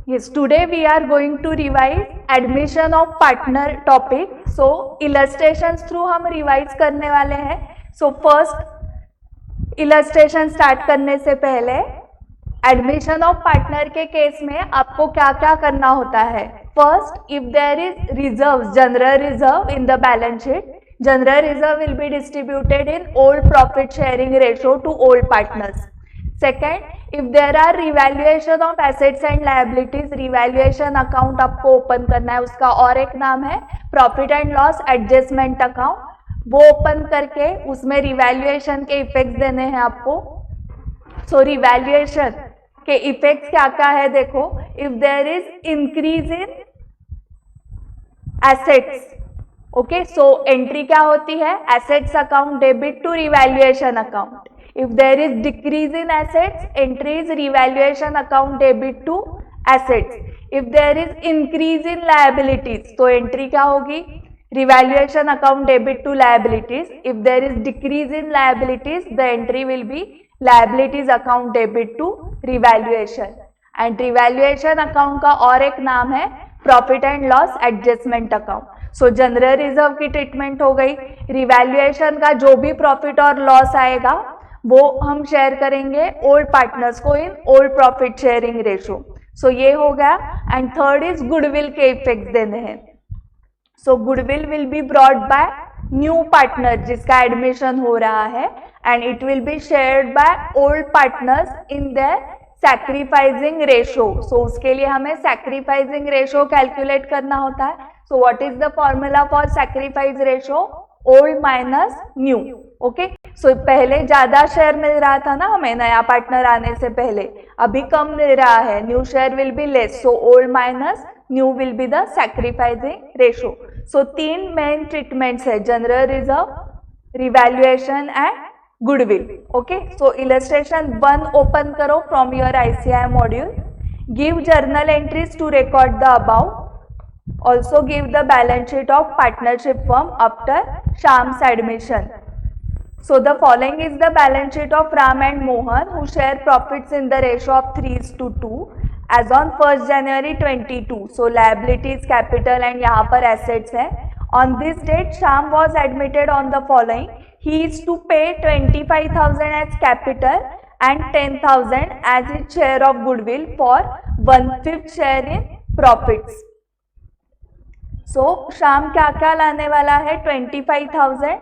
Yes, today we are going to revise admission of partner topic. So illustrations through हम revise करने वाले हैं. So first illustration start करने से पहले एडमिशन ऑफ पार्टनर के केस में आपको क्या क्या करना होता है. First, if there is reserve, general reserve in the balance sheet, general reserve will be distributed in old profit sharing ratio to old partners. Second, if there are revaluation of assets and liabilities, revaluation account आपको open करना है, उसका और एक नाम है profit and loss adjustment account. वो open करके उसमें रिवैल्यूएशन के इफेक्ट्स देने हैं आपको. सो रिवैल्यूएशन के इफेक्ट्स क्या क्या है देखो. If there is increase in assets, okay, so entry क्या होती है, assets account debit to revaluation account. If there is decrease in assets, entry is revaluation account debit to assets. If there is increase in liabilities, तो entry क्या होगी, revaluation account debit to liabilities. If there is decrease in liabilities, the entry will be liabilities account debit to revaluation. And revaluation account का और एक नाम है profit and loss adjustment account. So general reserve की treatment हो गई. Revaluation का जो भी प्रॉफिट और लॉस आएगा वो हम शेयर करेंगे ओल्ड पार्टनर्स को in old profit sharing ratio. So ये हो गया. एंड थर्ड इज गुडविल के इफेक्ट्स देने हैं. So goodwill will be brought by new partner जिसका एडमिशन हो रहा है, and it will be shared by old partners in their sacrificing ratio. So उसके लिए हमें सैक्रिफाइसिंग रेशियो कैलकुलेट करना होता है. So what is the formula for sacrifice ratio, old minus new. Okay, so पहले ज्यादा शेयर मिल रहा था ना हमें नया पार्टनर आने से पहले, अभी कम मिल रहा है, new share will be less. So old minus new will be the sacrificing ratio. So तीन मेन ट्रीटमेंट्स है, general reserve, revaluation and goodwill. Okay, so illustration 1 open करो from your ICI module. Give journal entries to record the above. Also give the balance sheet of partnership firm after Shyam's admission. So the following is the balance sheet of Ram and Mohan who share profits in the ratio of 3:2 as on 1st January 22. So liabilities, capital and यहाँ पर assets है. On this date Shyam was admitted on the following. He is to pay 25,000 as capital and 10,000 as his share of goodwill for 1/5 share in profits. सो श्याम क्या क्या लाने वाला है, 25,000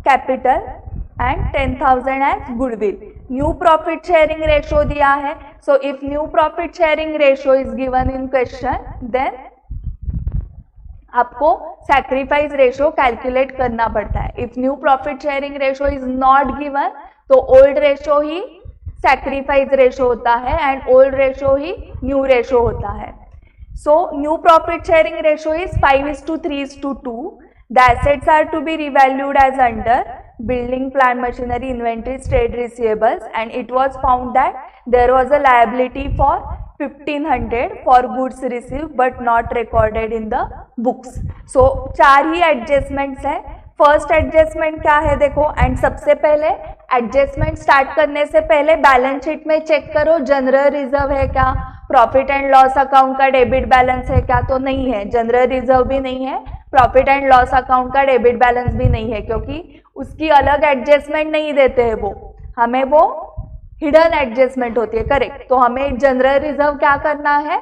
capital and 10,000 as goodwill. New profit sharing ratio दिया है. So if new profit sharing ratio is given in question, then आपको sacrifice ratio calculate करना पड़ता है. If new profit sharing ratio is not given तो ओल्ड रेशियो ही sacrifice ratio होता है एंड ओल्ड रेशियो ही न्यू रेशियो होता है. So new profit sharing ratio is 5:3:2. The assets are to be revalued as under building, plant, machinery, inventories, trade receivables, and it was found that there was a liability for 1,500 for goods received but not recorded in the books. So चार ही adjustments है. First adjustment क्या है देखो, and सबसे पहले adjustment start करने से पहले बैलेंस शीट में चेक करो जनरल रिजर्व है क्या, प्रॉफिट एंड लॉस अकाउंट का डेबिट बैलेंस है क्या, तो नहीं है. जनरल रिजर्व भी नहीं है, प्रॉफिट एंड लॉस अकाउंट का डेबिट बैलेंस भी नहीं है, क्योंकि उसकी अलग एडजस्टमेंट नहीं देते हैं वो, हमें वो हिडन एडजस्टमेंट होती है. करेक्ट. तो हमें जनरल रिजर्व क्या करना है,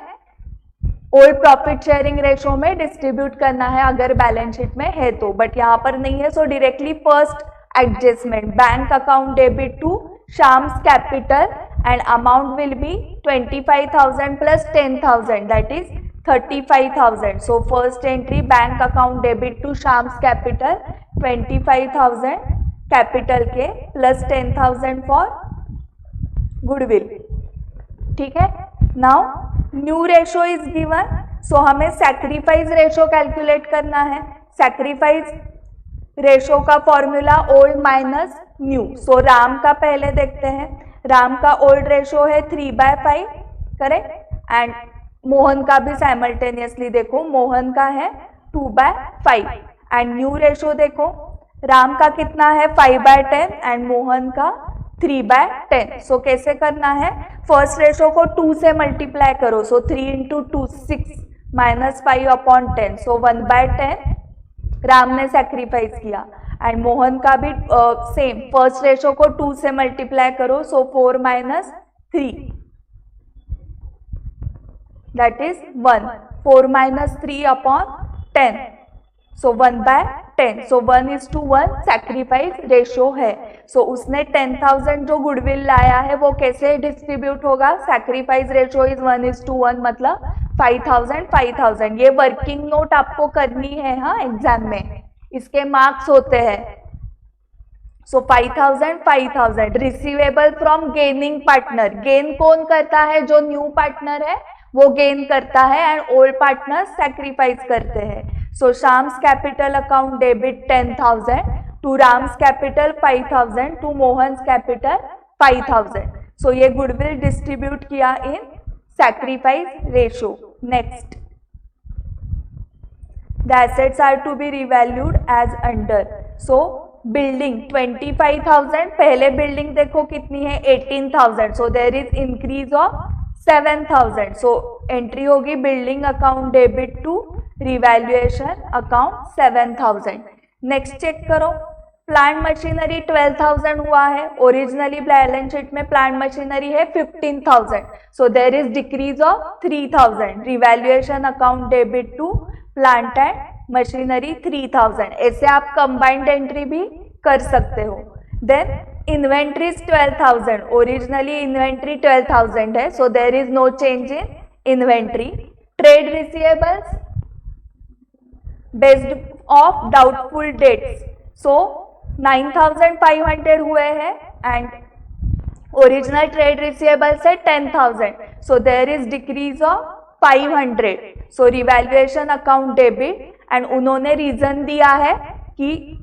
ओल्ड प्रॉफिट शेयरिंग रेशियो में डिस्ट्रीब्यूट करना है अगर बैलेंस शीट में है तो, बट यहाँ पर नहीं है. So directly first adjustment, bank account debit to Shyam's capital and amount will be 25,000 plus 10,000, that is 35,000. So first entry, bank account debit to Shyam's capital 25,000 capital के plus 10,000 for goodwill. ठीक है. Now new ratio is given. So हमें sacrifice ratio calculate करना है. sacrifice ratio का formula old minus new. सो राम का पहले देखते हैं. राम का ओल्ड रेशो है 3/5, करेक्ट, एंड मोहन का भी साइमल्टेनियसली देखो, मोहन का है 2/5. एंड न्यू रेशो देखो, राम का कितना है 5/10 एंड मोहन का 3/10। सो कैसे करना है, फर्स्ट रेशो को 2 से मल्टीप्लाई करो, सो 3 इंटू 2 6 माइनस 5/10, सो 1/10 राम ने सैक्रिफाइस किया। एंड मोहन का भी सेम, फर्स्ट रेशो को 2 से मल्टीप्लाई करो, सो 4 minus 3 that is 1, 4 minus 3/10, so 1/10, so 1:1 sacrifice ratio है। सो उसने 10,000 जो गुडविल लाया है वो कैसे डिस्ट्रीब्यूट होगा, सैक्रिफाइस रेशो इज 1:1, मतलब 5,000 5,000। ये वर्किंग नोट आपको करनी है हाँ एग्जाम में, इसके मार्क्स होते हैं। सो 5,000 5,000 receivable from gaining partner, gain कौन करता है, जो न्यू पार्टनर है वो गेन करता है एंड ओल्ड पार्टनर सैक्रिफाइस करते हैं। So Shyam's capital account debit 10,000 to Ram's capital 5,000 to Mohan's capital 5,000। So ये गुडविल डिस्ट्रीब्यूट किया in sacrifice ratio. Next, the assets are to be revalued as under. So building 25,000, पहले building देखो कितनी है 18,000, so there is increase of 7,000। सो एंट्री होगी building account debit to revaluation account 7,000। Next check करो, प्लांट मशीनरी 12,000 हुआ है, ओरिजिनली बैलेंस शीट में प्लांट मशीनरी है 15,000, so there is decrease of 3,000, revaluation account debit to plant and machinery 3,000। ऐसे आप कंबाइंड एंट्री भी कर सकते हो। देन इन्वेंट्रीज 12,000, ओरिजिनली इन्वेंट्री 12,000 है, so there is no change in inventory. Trade receivables based of doubtful debts, so 9,500 हुए हैं and original trade receivables है 10,000, so there is decrease of 500, so revaluation account debit. And उन्होंने reason दिया है कि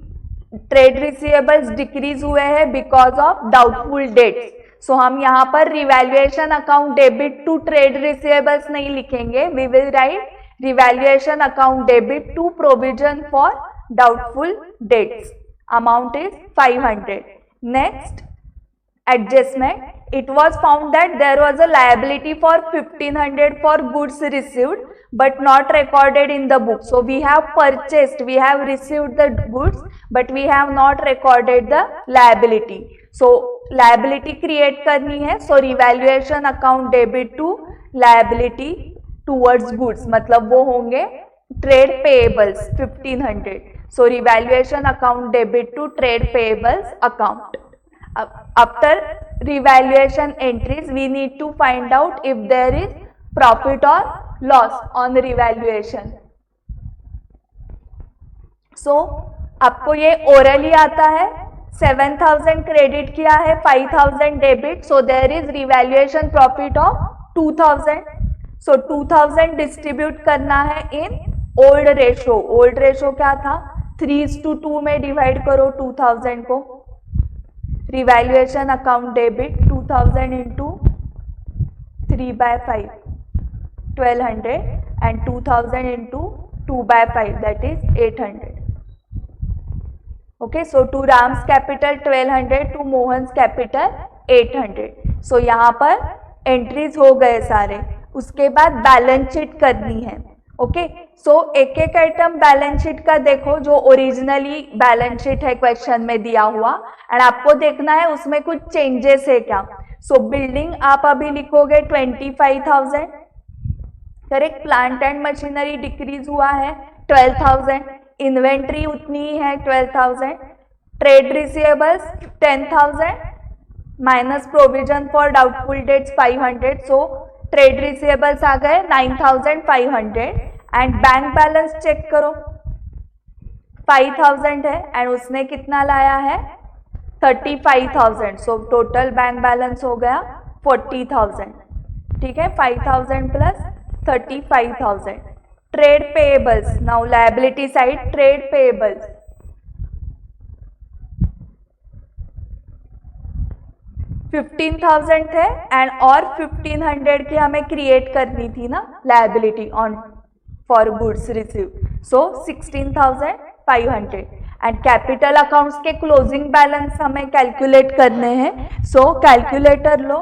trade receivables decrease हुए हैं because of doubtful debts, so हम यहाँ पर revaluation account debit to trade receivables नहीं लिखेंगे, we will write revaluation account debit to provision for doubtful dates, amount is 500. Next, adjustment, it was found that there was a liability for 1,500 for goods received but not recorded in the book. So we have purchased, we have received the goods but we have not recorded the liability. So liability create करनी है, so revaluation account debit to liability towards goods, मतलब वो होंगे trade payables 1,500. So revaluation account debit to trade payables account. After revaluation entries, we need to find out if there is profit or loss on revaluation. So आपको ये orally आता है, 7,000 credit किया है, 5,000 debit, so there is revaluation profit of 2,000. So 2,000 distribute करना है in old ratio. Old ratio क्या था, 3:2 में डिवाइड करो 2,000 को। Revaluation account debit 2,000 into 3/5 1,200 and 2,000 इंटू 2/5 that is 800. Okay, so to Ram's capital 1,200 to Mohan's capital 800. So यहाँ पर एंट्रीज हो गए सारे। उसके बाद बैलेंस शीट करनी है। ओके, सो एक एक आइटम बैलेंस शीट का देखो, जो ओरिजिनली बैलेंस शीट है क्वेश्चन में दिया हुआ, एंड आपको देखना है उसमें कुछ चेंजेस है क्या। सो बिल्डिंग आप अभी लिखोगे 25,000, correct. Plant and machinery decrease हुआ है 12,000, इन्वेंट्री उतनी ही है 12,000, trade receivables 10,000 minus provision for doubtful debts 500, so trade receivables आ गए 9,500 एंड बैंक बैलेंस चेक करो 5,000 है एंड उसने कितना लाया है 35,000, सो टोटल बैंक बैलेंस हो गया 40,000. ठीक है, 5,000 plus 35,000. Trade payables, now liability side, trade payables 15,000 थे एंड और 1,500 की हमें क्रिएट करनी थी ना liability on for goods received, so 16,000 500 and capital accounts के क्लोजिंग बैलेंस हमें कैलकुलेट करने हैं. सो कैलकुलेटर लो.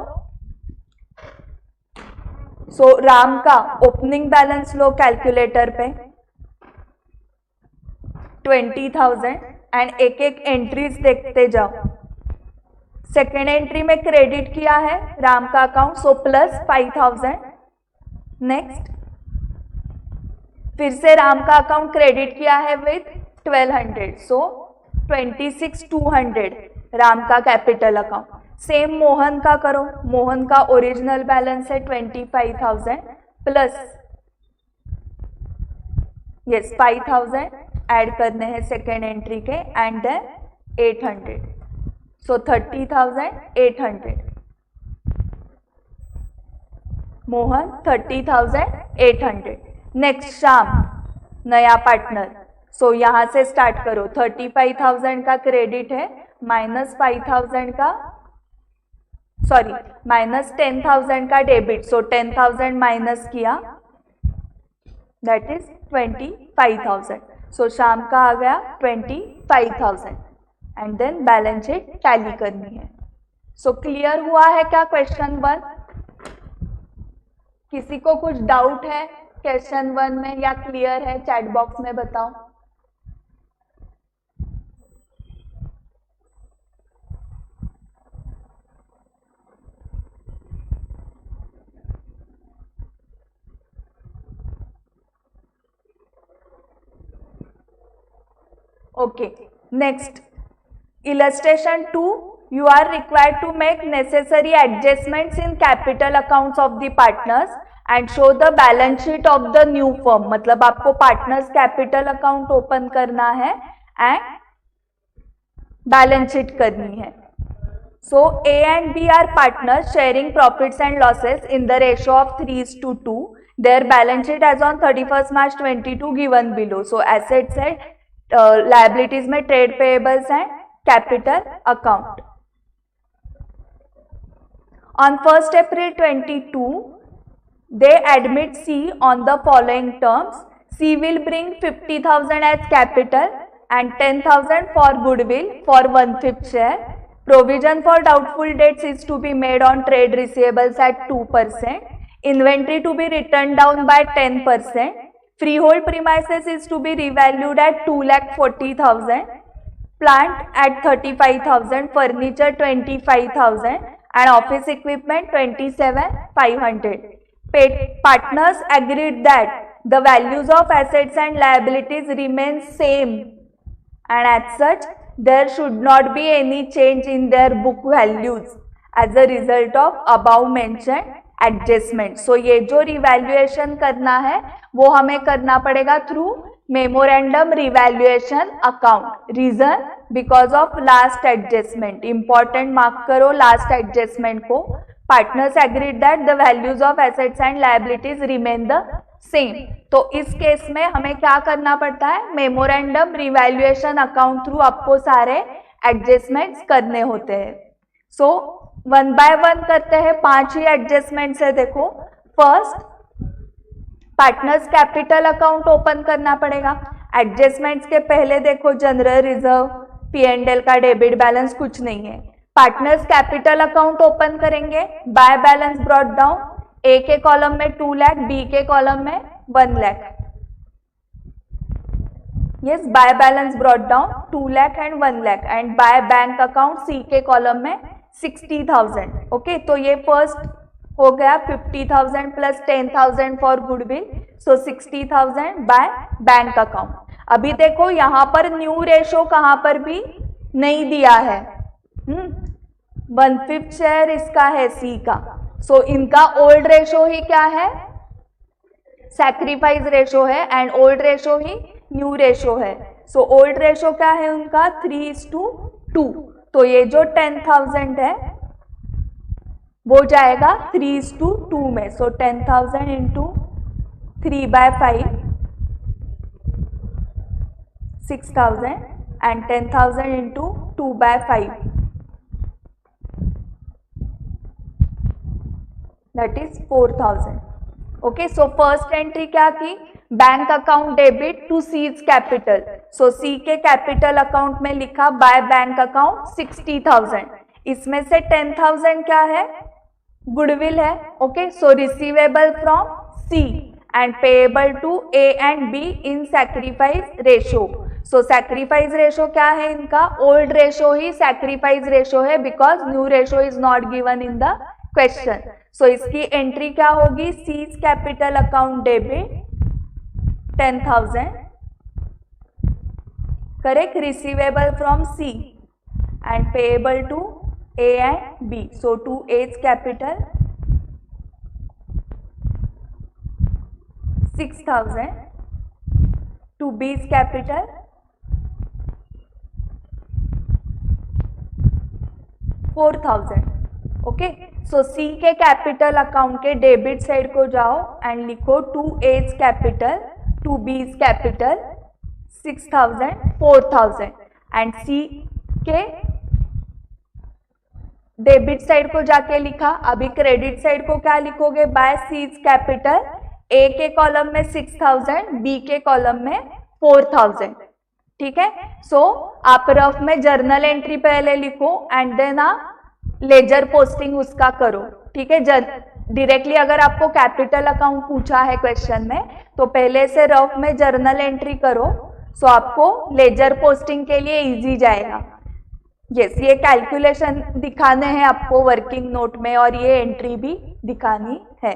सो राम का ओपनिंग बैलेंस लो कैलकुलेटर पे 20,000 एंड एक एक एंट्रीज देखते जाओ. सेकेंड एंट्री में क्रेडिट किया है राम का अकाउंट, सो प्लस 5,000. नेक्स्ट फिर से राम का अकाउंट क्रेडिट किया है विथ 1200, सो 26,200 राम का कैपिटल अकाउंट. सेम मोहन का करो. मोहन का ओरिजिनल बैलेंस है 25,000 प्लस 5,000 ऐड करने हैं सेकेंड एंट्री के and then 800, so 30,800. Mohan 30,800. Next Shyam नया पार्टनर. सो यहां से स्टार्ट करो. 35,000 का क्रेडिट है माइनस 5,000 का माइनस 10,000 का डेबिट. सो 10,000 माइनस किया दैट इज 25,000. सो शाम का आ गया 25,000 and then balance sheet tally करनी है. सो क्लियर हुआ है क्या क्वेश्चन 1? किसी को कुछ डाउट है क्वेश्चन 1 में या क्लियर है? चैट बॉक्स में बताओ. Okay, next illustration 2, you are required to make necessary adjustments in capital accounts of the partners and show the balance sheet of the new firm. मतलब आपको partners capital account open करना है and balance sheet करनी है. So A and B are partners sharing profits and losses in the ratio of 3:2. Their balance sheet as on 31st March 22 given below. So assets है liabilities में trade payables and capital account. On 1st April 22, they admit C on the following terms. C will bring 50,000 as capital and 10,000 for goodwill for 1/5 share. Provision for doubtful debts is to be made on trade receivables at 2%. Inventory to be written down by 10%. Freehold premises is to be revalued at 2,40,000. Plant at 35,000. Furniture 25,000 and office equipment 27,500. Partners agreed that the values of assets and liabilities remain same and as such there should not be any change in their book values as a result of above mentioned adjustment. So ये जो revaluation करना है वो हमें करना पड़ेगा through memorandum revaluation account. Reason because of last adjustment. Important mark करो last adjustment को. Partners agreed that the values of assets and liabilities remain the same. तो इस केस में हमें क्या करना पड़ता है? मेमोरेंडम रिवैल्यूएशन अकाउंट थ्रू आपको सारे एडजस्टमेंट्स करने होते हैं. सो 1 बाय 1 करते हैं. 5 ही एडजस्टमेंट्स है. देखो first partners capital account open करना पड़ेगा. एडजस्टमेंट्स के पहले देखो जनरल रिजर्व P&L का डेबिट बैलेंस कुछ नहीं है. पार्टनर्स कैपिटल अकाउंट ओपन करेंगे. By balance brought down. A के कॉलम में 2 लाख, बी के कॉलम में 1 lakh. Yes, by balance brought down 2 lakh and 1 lakh and by bank account C के कॉलम में 60,000. ओके, तो ये फर्स्ट हो गया 50,000 plus 10,000 for goodwill. So 60,000 bye bank account. अभी देखो यहाँ पर न्यू रेशो कहाँ पर भी नहीं दिया है. 1/5 शेयर इसका है सी का. सो इनका ओल्ड रेशो ही क्या है? सैक्रिफाइस रेशो है एंड ओल्ड रेशो ही न्यू रेशो है. सो ओल्ड रेशो क्या है उनका? 3:2. तो ये जो 10,000 है वो जाएगा 3:2 में. So 10,000 into 3/5 6,000 and 10,000 into 2/5 that is 4,000. Okay, so first entry क्या की, bank account debit to C's capital, so C के कैपिटल अकाउंट में लिखा बाय बैंक अकाउंट 60,000, इसमें से 10,000 क्या है, गुडविल है। Okay, so receivable from C and payable to A and B in sacrifice ratio, so sacrifice ratio क्या है इनका, ओल्ड रेशो ही सैक्रिफाइस रेशो है because new ratio is not given in the question. So इसकी entry क्या होगी, C's capital account debit 10,000, correct, receivable from C and payable to A and B, so to A's capital 6,000, to B's capital 4,000। Okay, so C के capital account के debit side को जाओ and लिखो to A's capital to B's capital 6,000 4,000 and C के debit side को जाके लिखा। अभी क्रेडिट साइड को क्या लिखोगे, बाय सीज कैपिटल, ए के कॉलम में 6,000, बी के कॉलम में 4,000। ठीक है, सो आप रफ में जर्नल एंट्री पहले लिखो एंड देन आप लेजर पोस्टिंग उसका करो। ठीक है, डायरेक्टली अगर आपको कैपिटल अकाउंट पूछा है क्वेश्चन में तो पहले से रफ में जर्नल एंट्री करो, सो आपको लेजर पोस्टिंग के लिए इजी जाएगा। यस, ये कैलकुलेशन दिखाने हैं आपको वर्किंग नोट में और ये एंट्री भी दिखानी है।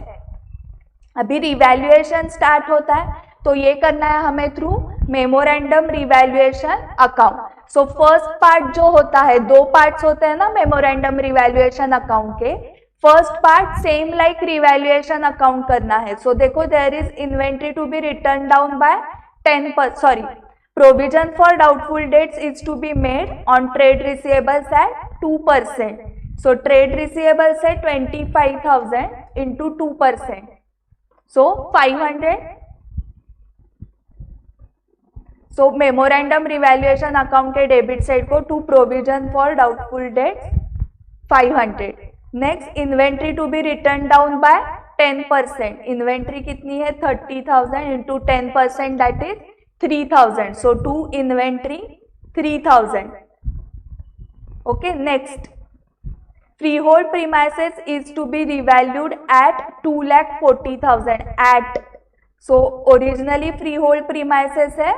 अभी रिवैल्यूएशन स्टार्ट होता है तो ये करना है हमें through memorandum revaluation account. So first part जो होता है, दो पार्ट्स होते हैं ना मेमोरेंडम रिवैल्यूएशन अकाउंट के, first part same like revaluation account करना है। सो देखो, there is inventory to be written down by 10%, provision for doubtful debts is to be made on trade receivables at 2%. So trade receivables at 25,000 into 2%. So 500. So memorandum revaluation account के debit side को to provision for doubtful debts 500. Next, inventory to be written down by 10%. Inventory कितनी है, 30,000 into 10%, that is 3,000. So to inventory 3,000. Okay, next, freehold premises is to be revalued at 2,40,000 at, so originally freehold premises है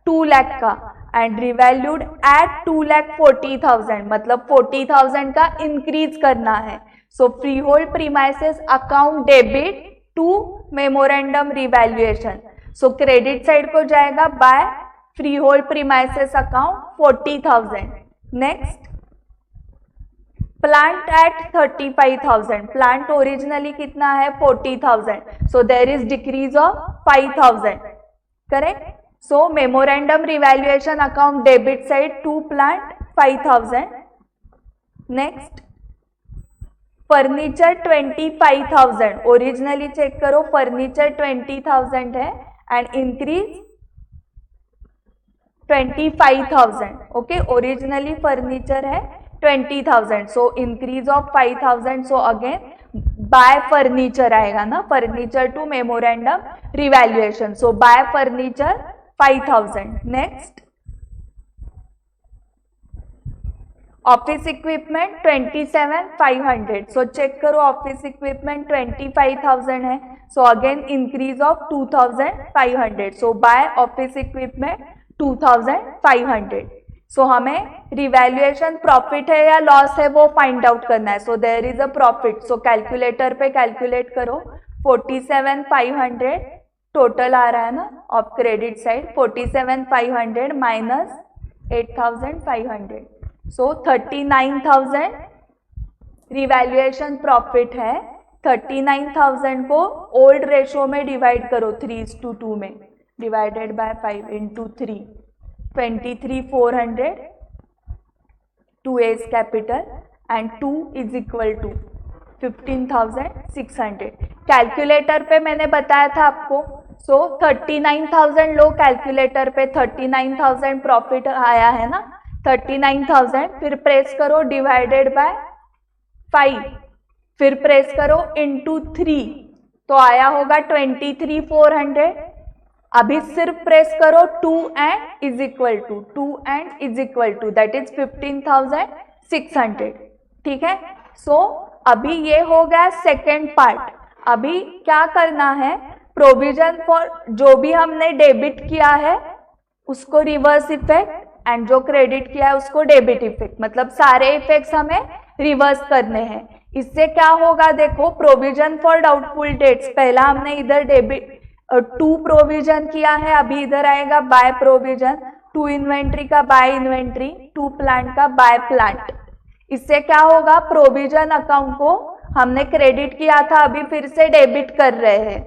2 lakh का and revalued at 2,40,000, मतलब 40,000 का increase करना है। So freehold premises account debit to memorandum revaluation. So credit side को जाएगा by freehold premises account 40,000। Next, plant at 35,000, plant originally कितना है 40,000, so there is decrease of 5,000, correct. So memorandum revaluation account debit side to plant 5,000। Next, furniture 25,000, originally check करो furniture 20,000 है and increase 25,000. Okay, originally furniture है 20,000, so increase of 5,000. So again buy furniture आएगा ना, furniture to memorandum revaluation. So buy furniture 5,000. Next, office equipment 27,500, so check करो office equipment 25,000 है, so again increase of 2,500, so by office equipment 2,500। So हमें revaluation profit है या loss है वो find out करना है। So there is a profit, so calculator पे कैलकुलेट करो, 47,500 टोटल आ रहा है ना of credit side, 47,500 minus 8,500, so 39,000 revaluation profit है। 39,000 को ओल्ड रेशो में डिवाइड करो 3:2 में, divided by 5 into 3, 23,400 to A's capital and 2 is equal to 15,600। Calculator पे मैंने बताया था आपको, सो 39,000 लो कैलकुलेटर पे, 39,000 प्रॉफिट आया है ना, 39,000 फिर प्रेस करो डिवाइडेड बाय 5, फिर प्रेस करो इनटू 3, तो तो आया होगा 23,400। अभी सिर्फ प्रेस करो 2 and is equal to that is 15,600। ठीक है, सो अभी ये हो गया सेकेंड पार्ट। अभी क्या करना है, प्रोविजन फॉर जो भी हमने डेबिट किया है उसको रिवर्स इफेक्ट एंड जो क्रेडिट किया है उसको डेबिट इफेक्ट, मतलब सारे इफेक्ट्स हमें रिवर्स करने हैं। इससे क्या होगा, देखो प्रोविजन फॉर डाउटफुल डेट्स, पहला हमने इधर डेबिट 2 प्रोविजन किया है, अभी इधर आएगा बाय प्रोविजन, 2 इन्वेंट्री का बाय इन्वेंट्री, 2 प्लांट का बाय प्लांट। इससे क्या होगा, प्रोविजन अकाउंट को हमने क्रेडिट किया था, अभी फिर से डेबिट कर रहे हैं,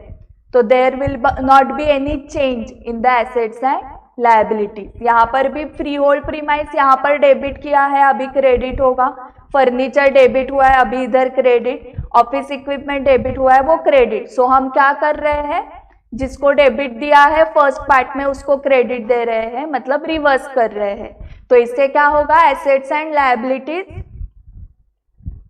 तो there will not be any change in the assets and liabilities. यहाँ पर भी फ्री होल्ड प्रीमाइस यहाँ पर डेबिट किया है, अभी क्रेडिट होगा। फर्नीचर डेबिट हुआ है, अभी इधर क्रेडिट। ऑफिस इक्विपमेंट डेबिट हुआ है, वो क्रेडिट। सो हम क्या कर रहे हैं, जिसको डेबिट दिया है फर्स्ट पार्ट में उसको क्रेडिट दे रहे हैं, मतलब रिवर्स कर रहे हैं। तो इससे क्या होगा, एसेट्स एंड लायबिलिटीज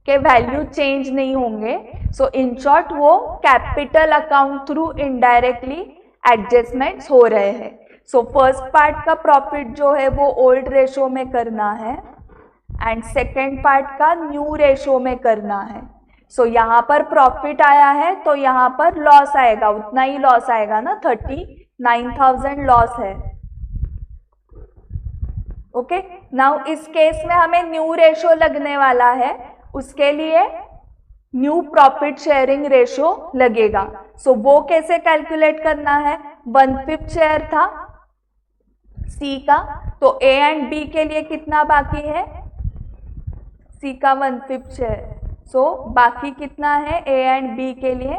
के वैल्यू चेंज नहीं होंगे। सो इन शॉर्ट वो capital account through indirectly adjustments हो रहे हैं। सो फर्स्ट पार्ट का प्रॉफिट जो है वो ओल्ड रेशो में करना है एंड सेकेंड पार्ट का न्यू रेशो में करना है। सो यहाँ पर प्रॉफिट आया है तो यहाँ पर लॉस आएगा, उतना ही लॉस आएगा ना, 39,000 लॉस है। ओके, नाउ इस केस में हमें न्यू रेशो लगने वाला है, उसके लिए न्यू प्रॉफिट शेयरिंग रेशो लगेगा। सो वो कैसे कैलकुलेट करना है, 1/5 शेयर था सी का, तो ए एंड बी के लिए कितना बाकी है, सी का 1/5 शेयर। सो बाकी कितना है ए एंड बी के लिए,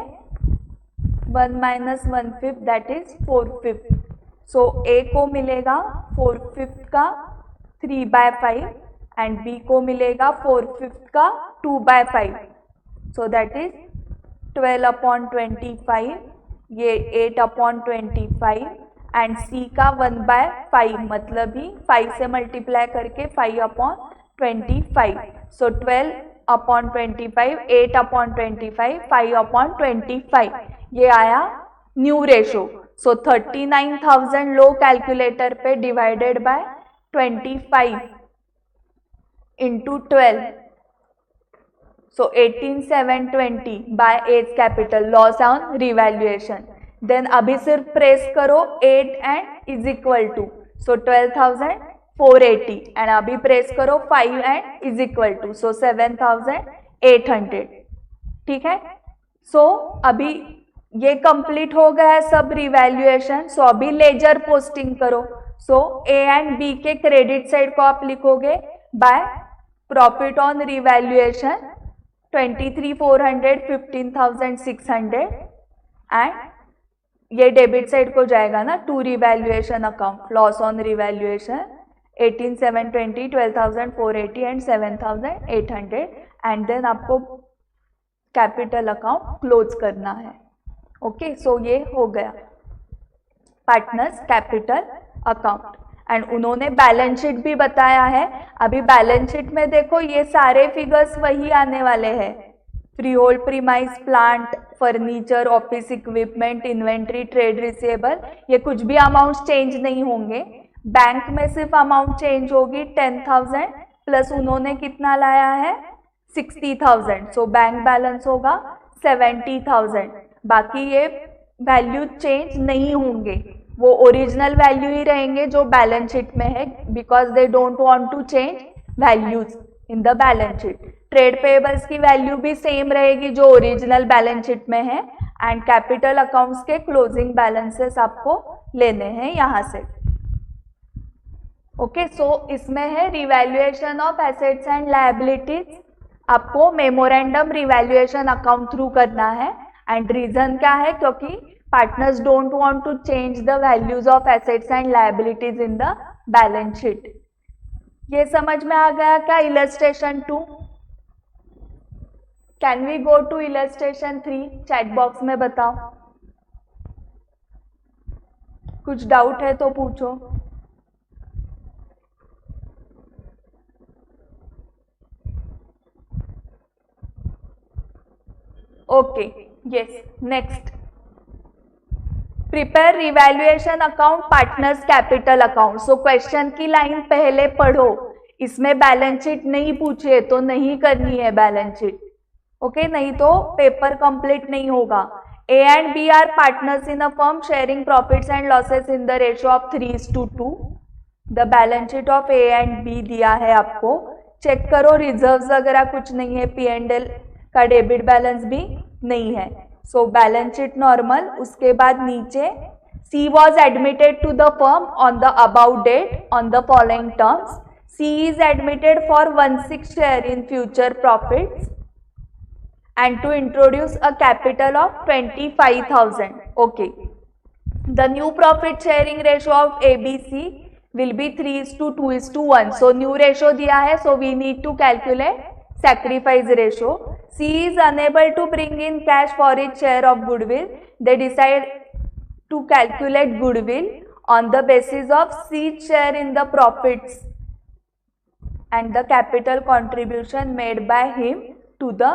1 - 1/5 दैट इज 4/5। सो ए को मिलेगा 4/5 का 3/5 एंड बी को मिलेगा 4/5 का 2/5। सो दैट इज 12/25, ये 8/25 एंड सी का 1/5, मतलब ही 5 से मल्टीप्लाई करके 5/25। सो 12/25, 8/25, 5/25, ये आया न्यू रेशो। सो 39,000 लो कैलकुलेटर पे divided by 25 into 12, so 18,720 by A's capital, loss on revaluation. Then अभी सिर्फ प्रेस करो 8 and is equal to, so 12,480 and अभी प्रेस करो 5 and is equal to, so 7,800। ठीक है, सो अभी ये कंप्लीट हो गया है सब रिवैल्यूएशन। सो अभी लेजर पोस्टिंग करो। सो ए एंड बी के क्रेडिट साइड को आप लिखोगे by profit on revaluation 23,400, 15,600 and ये डेबिट साइड को जाएगा ना to revaluation account, loss on revaluation 18,720, 12,480 and 7,800 and then आपको कैपिटल अकाउंट क्लोज करना है। ओके, सो ये हो गया पार्टनर्स कैपिटल अकाउंट एंड उन्होंने बैलेंस शीट भी बताया है। अभी बैलेंस शीट में देखो ये सारे फिगर्स वही आने वाले हैं, free hold premise, plant, furniture, office equipment, inventory, trade receivable, ये कुछ भी अमाउंट चेंज नहीं होंगे। बैंक में सिर्फ अमाउंट चेंज होगी 10,000 प्लस उन्होंने कितना लाया है 60,000, सो बैंक बैलेंस होगा 70,000। बाकी ये वैल्यू चेंज नहीं होंगे, वो ओरिजिनल वैल्यू ही रहेंगे जो बैलेंस शीट में है, because they don't want to change values in the balance sheet. Trade payables की वैल्यू भी सेम रहेगी जो ओरिजिनल बैलेंस शीट में है एंड कैपिटल अकाउंट्स के क्लोजिंग बैलेंसेस आपको लेने हैं यहाँ से। ओके, सो इसमें है revaluation of assets and liabilities, आपको मेमोरेंडम रिवैल्यूएशन अकाउंट थ्रू करना है एंड रीजन क्या है, क्योंकि partners don't want to change the values of assets and liabilities in the balance sheet. ये समझ में आ गया क्या illustration 2? Can we go to illustration 3? Chat box में बताओ, कुछ डाउट है तो पूछो। Okay, yes, next prepare revaluation account partners capital account. So question की लाइन पहले पढ़ो, इसमें बैलेंस शीट नहीं पूछी है तो नहीं करनी है बैलेंस शीट, ओके, नहीं तो पेपर कंप्लीट नहीं होगा। A and B are partners in a firm sharing profits and losses in the ratio of 3:2। The balance sheet of A and B दिया है आपको, चेक करो, रिजर्व्स वगैरह कुछ नहीं है, P&L का डेबिट बैलेंस भी नहीं है। So balance sheet normal. उसके बाद नीचे C was admitted to the firm on the above date on the following terms। C is admitted for 1/6 share in future profits and to introduce a capital of 25,000. Okay. The new profit sharing ratio of ABC will be 3:2:1. So new ratio दिया है, so we need to calculate sacrifice ratio. C is unable to bring in cash for its share of goodwill. They decide to calculate goodwill on the basis of C's share in the profits and the capital contribution made by him to the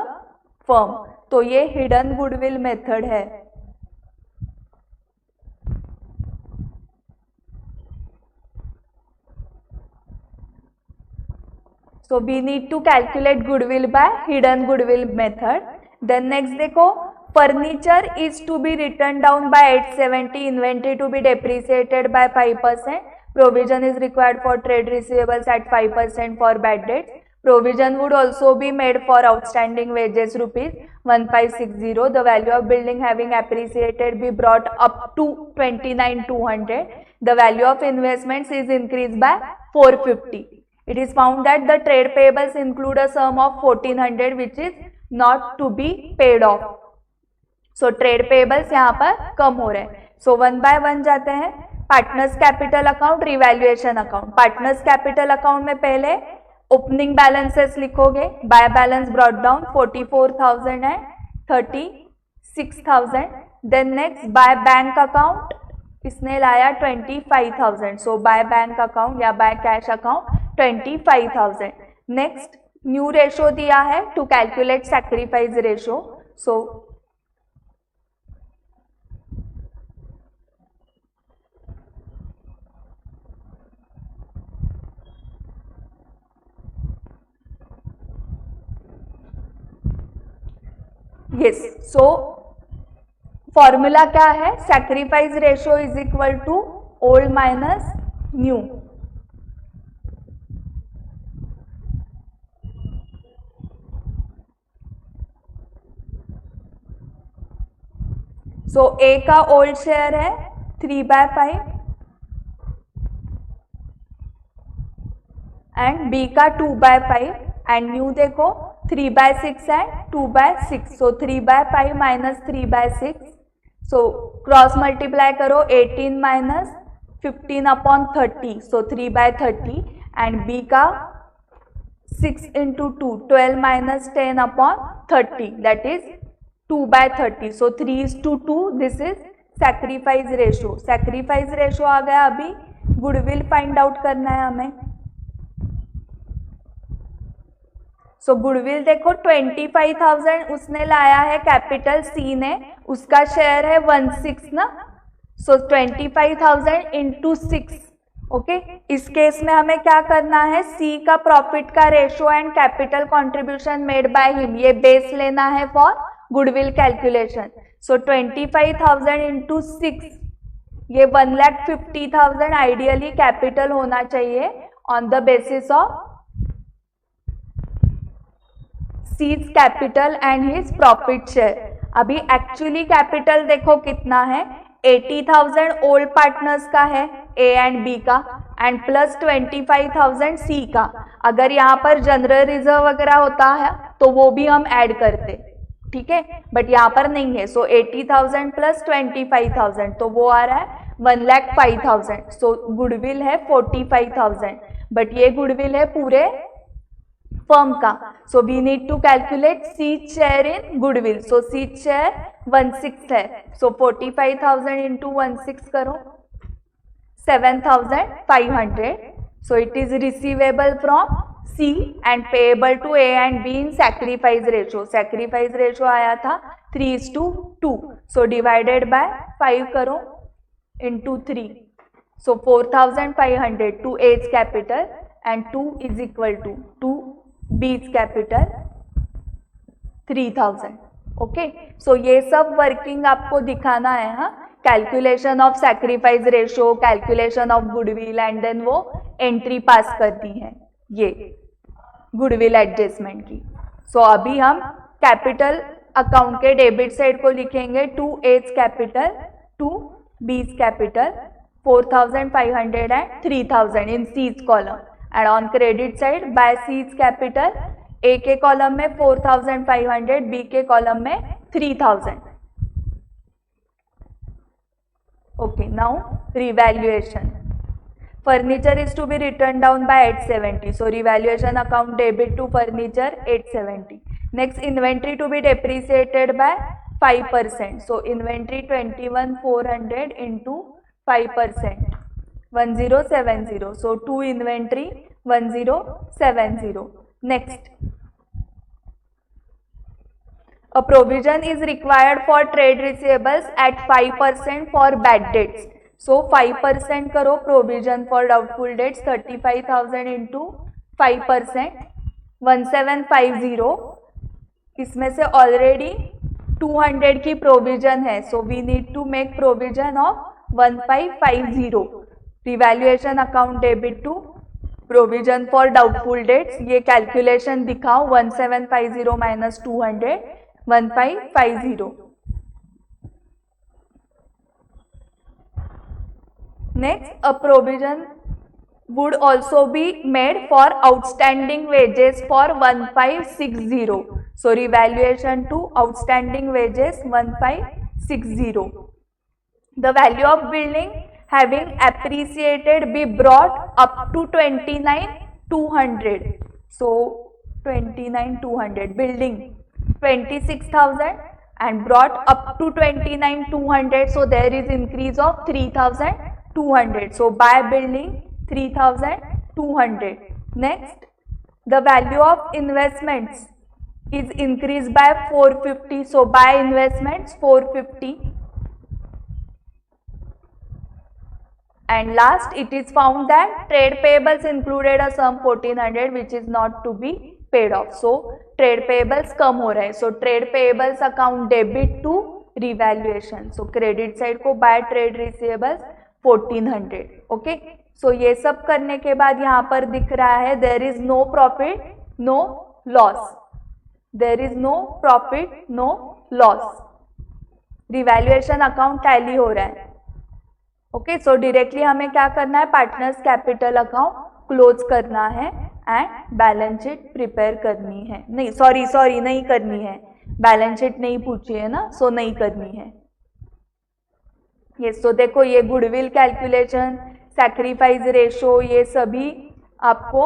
firm. तो ये hidden goodwill method है। So we need to calculate goodwill by hidden goodwill method. Then next देखो, furniture is to be written down by 870, inventory to be depreciated by 5%, provision is required for trade receivables at 5% for bad debts. Provision would also be made for outstanding wages rupees 1560. The value of building having appreciated be brought up to 29,200. The value of investments is increased by 450. It is found that the trade payables include a sum of 1400 which is not to be paid off. So trade payables यहाँ पर कम हो रहे हैं। So 1 by 1 जाते हैं। Partners capital account, revaluation account. Partners capital account में पहले opening balances लिखोगे, बाय बैलेंस ब्रॉट डाउन 44,000 है, 36,000। Then next by bank account, इसने लाया 25,000। सो बाय बैंक अकाउंट या by cash account 25,000। Next new ratio दिया है to calculate sacrifice ratio. So yes, so formula क्या है, sacrifice ratio is equal to old minus new. So A का old share है 3/5 and B का 2/5 and new देखो 3/6 and 2/6। So 3/5 minus 3/6। So cross multiply करो, 18 minus 15/30। So 3/30 and B का 6 into 2 12 minus 10/30 that is 2/30। So 3:2। This is sacrifice ratio. Sacrifice ratio आ गया। अभी goodwill find out करना है हमें। सो गुडविल देखो 25,000 उसने लाया है, कैपिटल सी ने, उसका शेयर है 1/6 ना। सो 25,000 into 6। ओके, इस केस में हमें क्या करना है, सी का प्रॉफिट का ratio and capital contribution made by him, ये बेस लेना है for goodwill calculation. So 25,000 into 6, ये 1,50,000 आइडियली कैपिटल होना चाहिए on the basis of seize capital and his profit share. अभी एक्चुअली कैपिटल देखो कितना है, 80,000 ओल्ड पार्टनर्स का है, ए एंड बी का, एंड प्लस 25,000 सी का। अगर यहाँ पर जनरल रिजर्व वगैरह होता है तो वो भी हम ऐड करते, ठीक है, बट यहाँ पर नहीं है। सो 80,000 प्लस 25,000 तो वो आ रहा है 1,05,000। सो गुडविल है 45,000, बट ये गुडविल है पूरे फर्म का। So we need to calculate C's share in goodwill. So C's share 1/6 है। सो 45,000 into 1/6 करो, 7,500। So it is receivable from C and payable to A and B in sacrifice ratio. Sacrifice ratio आया था 3:2. So divided by 5 करो into 3. So 4,500 to A's capital and 2 is equal to B's capital 3,000. Okay, so ये सब working आपको दिखाना है. हाँ, calculation of sacrifice ratio, calculation of goodwill and then वो एंट्री पास करनी है ये गुडविल एडजस्टमेंट की. सो अभी हम कैपिटल अकाउंट के डेबिट साइड को लिखेंगे to A's capital to B's capital 4,500 and 3,000 in C's column, and on credit side by C's capital A के कॉलम में 4,500, B के कॉलम में 3,000. Okay, now revaluation. Furniture is to be written down by 870. So revaluation account debit to furniture 870. Next, inventory to be depreciated by 5%. So inventory 21,400 into 5%, 1070. So 2 inventory 1070. Next, a provision is required for trade receivables at 5% for bad debts. So 5% करो provision for doubtful debts, 35,000 into 5%, 1750. इसमें से already 200 की provision है, so we need to make provision of 1550. Revaluation account debit to provision for doubtful debts. ये calculation दिखाओ. 1750 minus 200, 1550. Next, a provision would also be made for outstanding wages for 1560. So revaluation to outstanding wages 1560. The value of building having appreciated be brought up to 29,200. So 29,200. Building 26,000 and brought up to 29,200. So there is increase of 3,200. So buy building 3,200. Next, the value of investments is increased by 450. So buy investments 450. And last, it is found that trade payables included a sum 1,400 which is not to be paid off. So trade payables कम हो रहा है. So trade payables account debit to revaluation. So credit side को buy trade receivables 1,400. Okay. सो ये सब करने के बाद यहाँ पर दिख रहा है there is no profit no loss. There is no profit no loss. Revaluation account tally हो रहा है. ओके, सो डायरेक्टली हमें क्या करना है, पार्टनर्स कैपिटल अकाउंट क्लोज करना है एंड बैलेंस शीट प्रिपेयर करनी है. नहीं, सॉरी नहीं करनी है. बैलेंस शीट नहीं पूछी है ना, सो नहीं करनी है. ये सो देखो, ये गुडविल कैलकुलेशन, सैक्रिफाइस रेशो, ये सभी आपको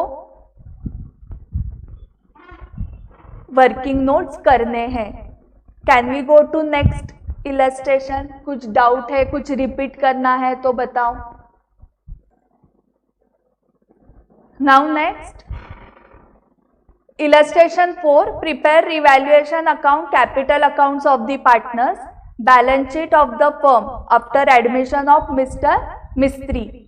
वर्किंग नोट्स करने हैं. Can we go to next illustration? कुछ डाउट है, कुछ रिपीट करना है तो बताओ. Now next, illustration 4. Prepare revaluation account capital accounts of the partners, balance sheet of the firm after admission of Mr Mistry.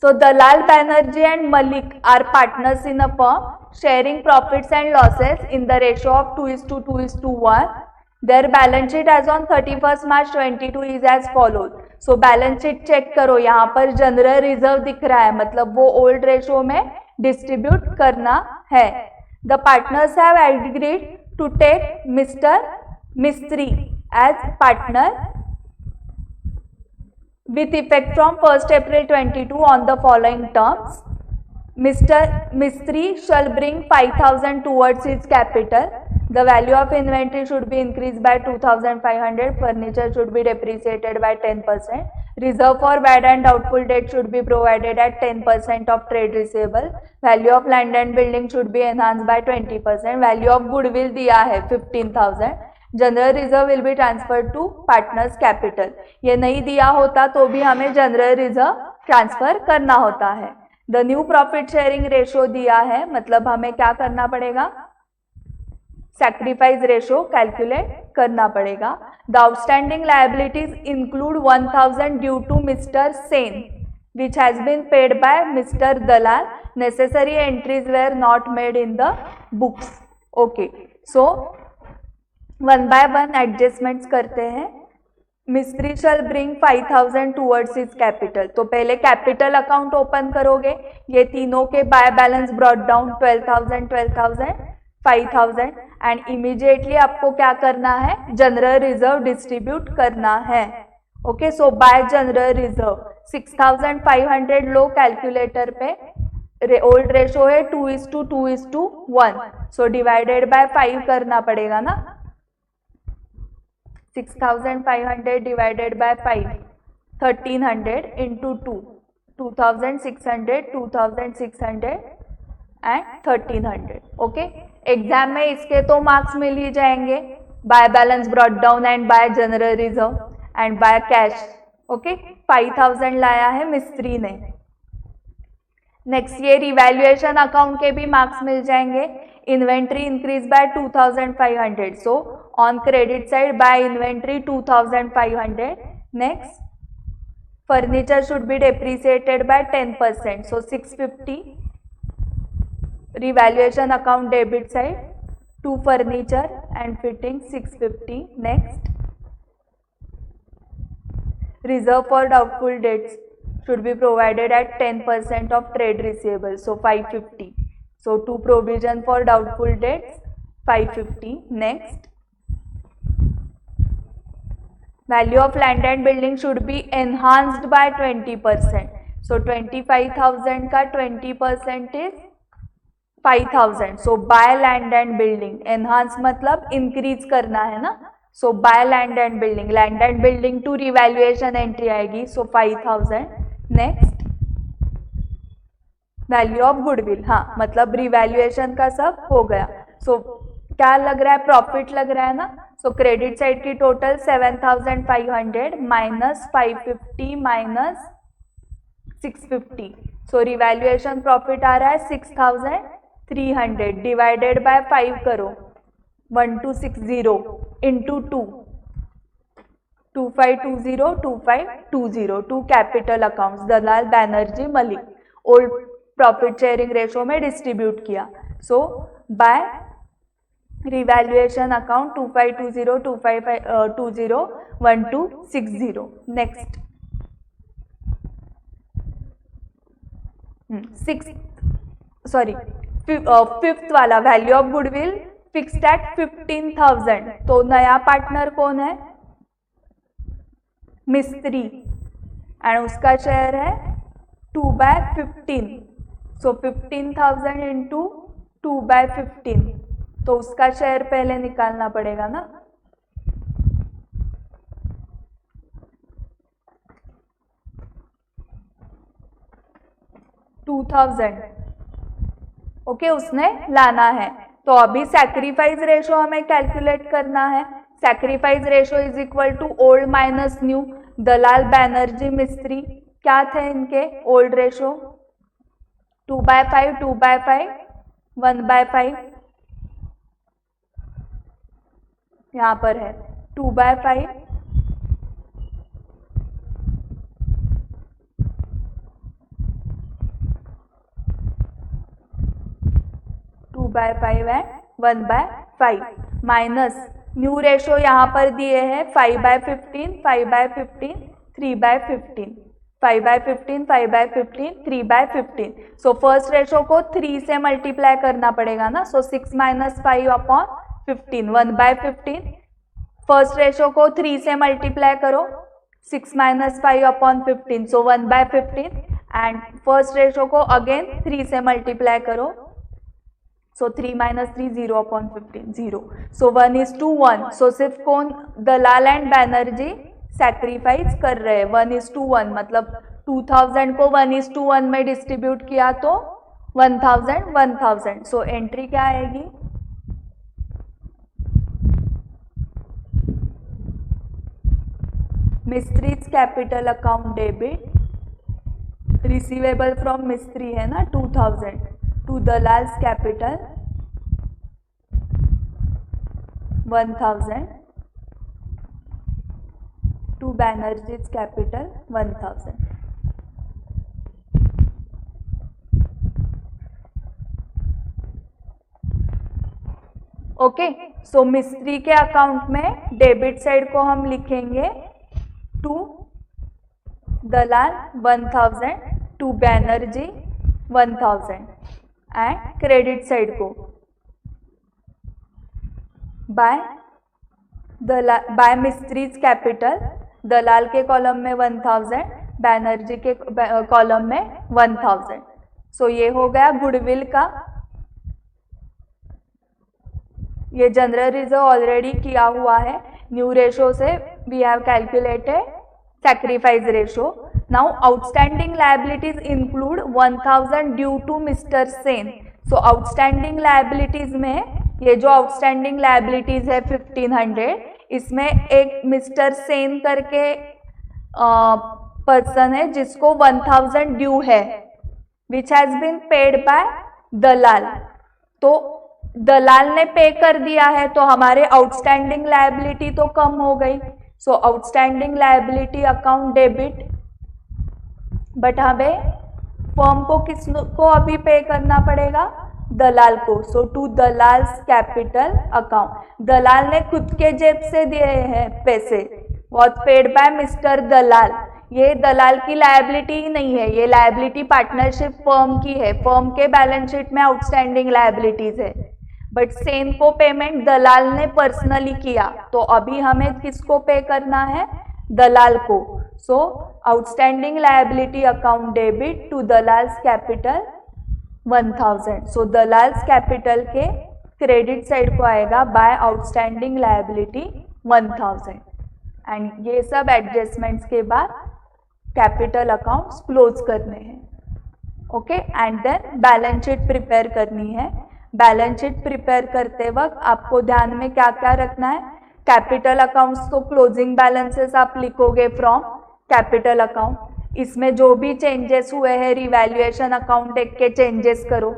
So Dalal, Banerjee and Malik are partners in a firm sharing profits and losses in the ratio of 2:1. Their balance sheet as on 31st March 22 is as follows. So balance sheet check करो, यहाँ पर general reserve दिख रहा है, मतलब वो old ratio में distribute करना है. The partners have agreed to take Mr. Mistry as partner with effect from 1st April 22 on the following terms. Mr. Mistry shall bring 5,000 towards his capital. The value of inventory should be increased by 2,500. Furniture should be depreciated by 10%. Reserve for bad and doubtful debt should be provided at 10% of trade receivable. Value of land and building should be enhanced by 20%. Value of goodwill दिया है 15,000. General reserve will be transfer to partners capital. ये नहीं दिया होता तो भी हमें general reserve transfer करना होता है. The new profit sharing ratio दिया है, मतलब हमें क्या करना पड़ेगा, सैक्रिफाइस रेशो कैलकुलेट करना पड़ेगा। The outstanding liabilities include 1000 due to Mr Sen which has been paid by Mr. Dalal. Necessary entries were not made in the books. Okay, so one by one adjustments करते हैं। मिस्त्री शैल bring 5000 towards his capital. तो पहले capital account open करोगे, ये तीनों के bye balance brought down 12,000 12,000 5000 and immediately आपको क्या करना है, जनरल रिजर्व डिस्ट्रीब्यूट करना है। ओके, सो बाय जनरल रिजर्व 6500 लो कैलकुलेटर पे, ओल्ड रेशो है 2:2:1, सो डिवाइडेड बाय 5 करना पड़ेगा ना। 6500 divided by 5, 1300 into 2, 2600, 2600 and 1300। Okay, exam में इसके तो मार्क्स मिल ही जाएंगे, bye balance brought down and bye general reserve and by cash. Okay, 5000 लाया है मिस्त्री ने। नेक्स्ट ये रिवैल्यूएशन अकाउंट के भी मार्क्स मिल जाएंगे। Inventory increase by 2500, so on credit side by inventory 2500। Next furniture should be depreciated by 10%, so 650 revaluation account debit side to furniture and fitting 650। Next reserve for doubtful debts should be provided at 10% of trade receivables, so 550. So to provision for doubtful debts 550. Next, value of land and building should be enhanced by 20%. So 25,000 का 20% is 5,000. So buy land and building, enhance मतलब increase करना है ना। So by land and building to revaluation entry आएगी, so 5000। Next value of goodwill, हाँ मतलब revaluation का सब हो गया। सो क्या लग रहा है, प्रॉफिट लग रहा है ना। सो क्रेडिट साइड की total 7500 minus 550 minus 650, so revaluation profit आ रहा है 6300 डिवाइडेड बाय 5 करो, 1260 into 2, 2520 2520 to capital accounts Dalal Banerjee Malik, old profit sharing ratio में डिस्ट्रीब्यूट किया। So by revaluation account 2520 2520 1260। Next fifth वाला value of goodwill fixed at 15,000। तो नया पार्टनर कौन है, मिस्त्री, एंड उसका शेयर है 2/15, सो 15,000 इंटू 2/15, तो उसका शेयर पहले निकालना पड़ेगा ना। ओके, उसने लाना है। तो अभी सैक्रिफाइस रेशो हमें कैलकुलेट करना है। Sacrifice ratio is equal to old minus new. Dalal Banerjee Mistry क्या थे इनके ओल्ड रेशो, 2/5 2/5 1/5, यहाँ पर है 2/5 2/5 एंड 1/5 माइनस न्यू रेशो यहाँ पर दिए हैं 5/15 5/15 3/15 5/15 5/15 3/15। सो फर्स्ट रेशो को 3 से मल्टीप्लाई करना पड़ेगा ना। सो 6 माइनस 5 अपॉन 15 1/15। फर्स्ट रेशो को 3 से मल्टीप्लाई करो, 6 minus 5 upon 15, so 1/15 and first ratio को अगेन 3 से मल्टीप्लाई करो, सो 3 माइनस 3 0 अपॉन 15 0, सो 1:1। सो सिर्फ कौन, दलाल एंड बैनर्जी सैक्रिफाइस कर रहे हैं 1:1, मतलब 2000 को 1:1 में डिस्ट्रीब्यूट किया तो 1000 1000। सो एंट्री क्या आएगी, Mistry's capital account debit, receivable from Mistry है ना 2000 to Dalal's capital 1000 to Banerjee's capital 1000. Okay, so Mistry के अकाउंट में डेबिट साइड को हम लिखेंगे to Dalal 1000 to Banerjee 1000 and credit side को बाय मिस्त्रीज कैपिटल, दलाल के कॉलम में 1000, बैनर्जी के कॉलम में 1000. सो ये हो गया गुडविल का. ये जनरल रिजर्व ऑलरेडी किया हुआ है. न्यू रेशो से we have calculated sacrifice ratio. Now outstanding liabilities include 1000 due to Mr Sen. So outstanding liabilities में ये जो आउटस्टैंडिंग लायबिलिटीज है 1500, इसमें एक मिस्टर सेन करके पर्सन है जिसको 1000 ड्यू है which has been paid by Dalal. तो दलाल ने पे कर दिया है तो हमारे आउटस्टैंडिंग लायबिलिटी तो कम हो गई. So outstanding liability account debit, but हमें फर्म को किसको अभी पे करना पड़ेगा? दलाल को. So to Dalal's capital account. Dalal ने खुद के जेब से दिए हैं पैसे, was paid by mister Dalal. ये दलाल की लायबिलिटी ही नहीं है, ये लायबिलिटी पार्टनरशिप फर्म की है. फर्म के बैलेंस शीट में आउटस्टैंडिंग लायबिलिटीज है, बट सेम को पेमेंट दलाल ने पर्सनली किया, तो अभी हमें किसको पे करना है? दलाल को. So outstanding liability account debit to Dalal's capital 1000. So Dalal's capital के क्रेडिट साइड को आएगा बाय आउटस्टैंडिंग लायबिलिटी 1000. एंड ये सब एडजस्टमेंट्स के बाद कैपिटल अकाउंट्स क्लोज करने हैं. Okay, and then balance sheet prepare करनी है. बैलेंस शीट प्रिपेयर करते वक्त आपको ध्यान में क्या क्या रखना है? कैपिटल अकाउंट्स तो क्लोजिंग बैलेंसेस आप लिखोगे फ्रॉम कैपिटल अकाउंट. इसमें जो भी चेंजेस हुए हैं रिवैल्यूएशन अकाउंट एक के चेंजेस करो.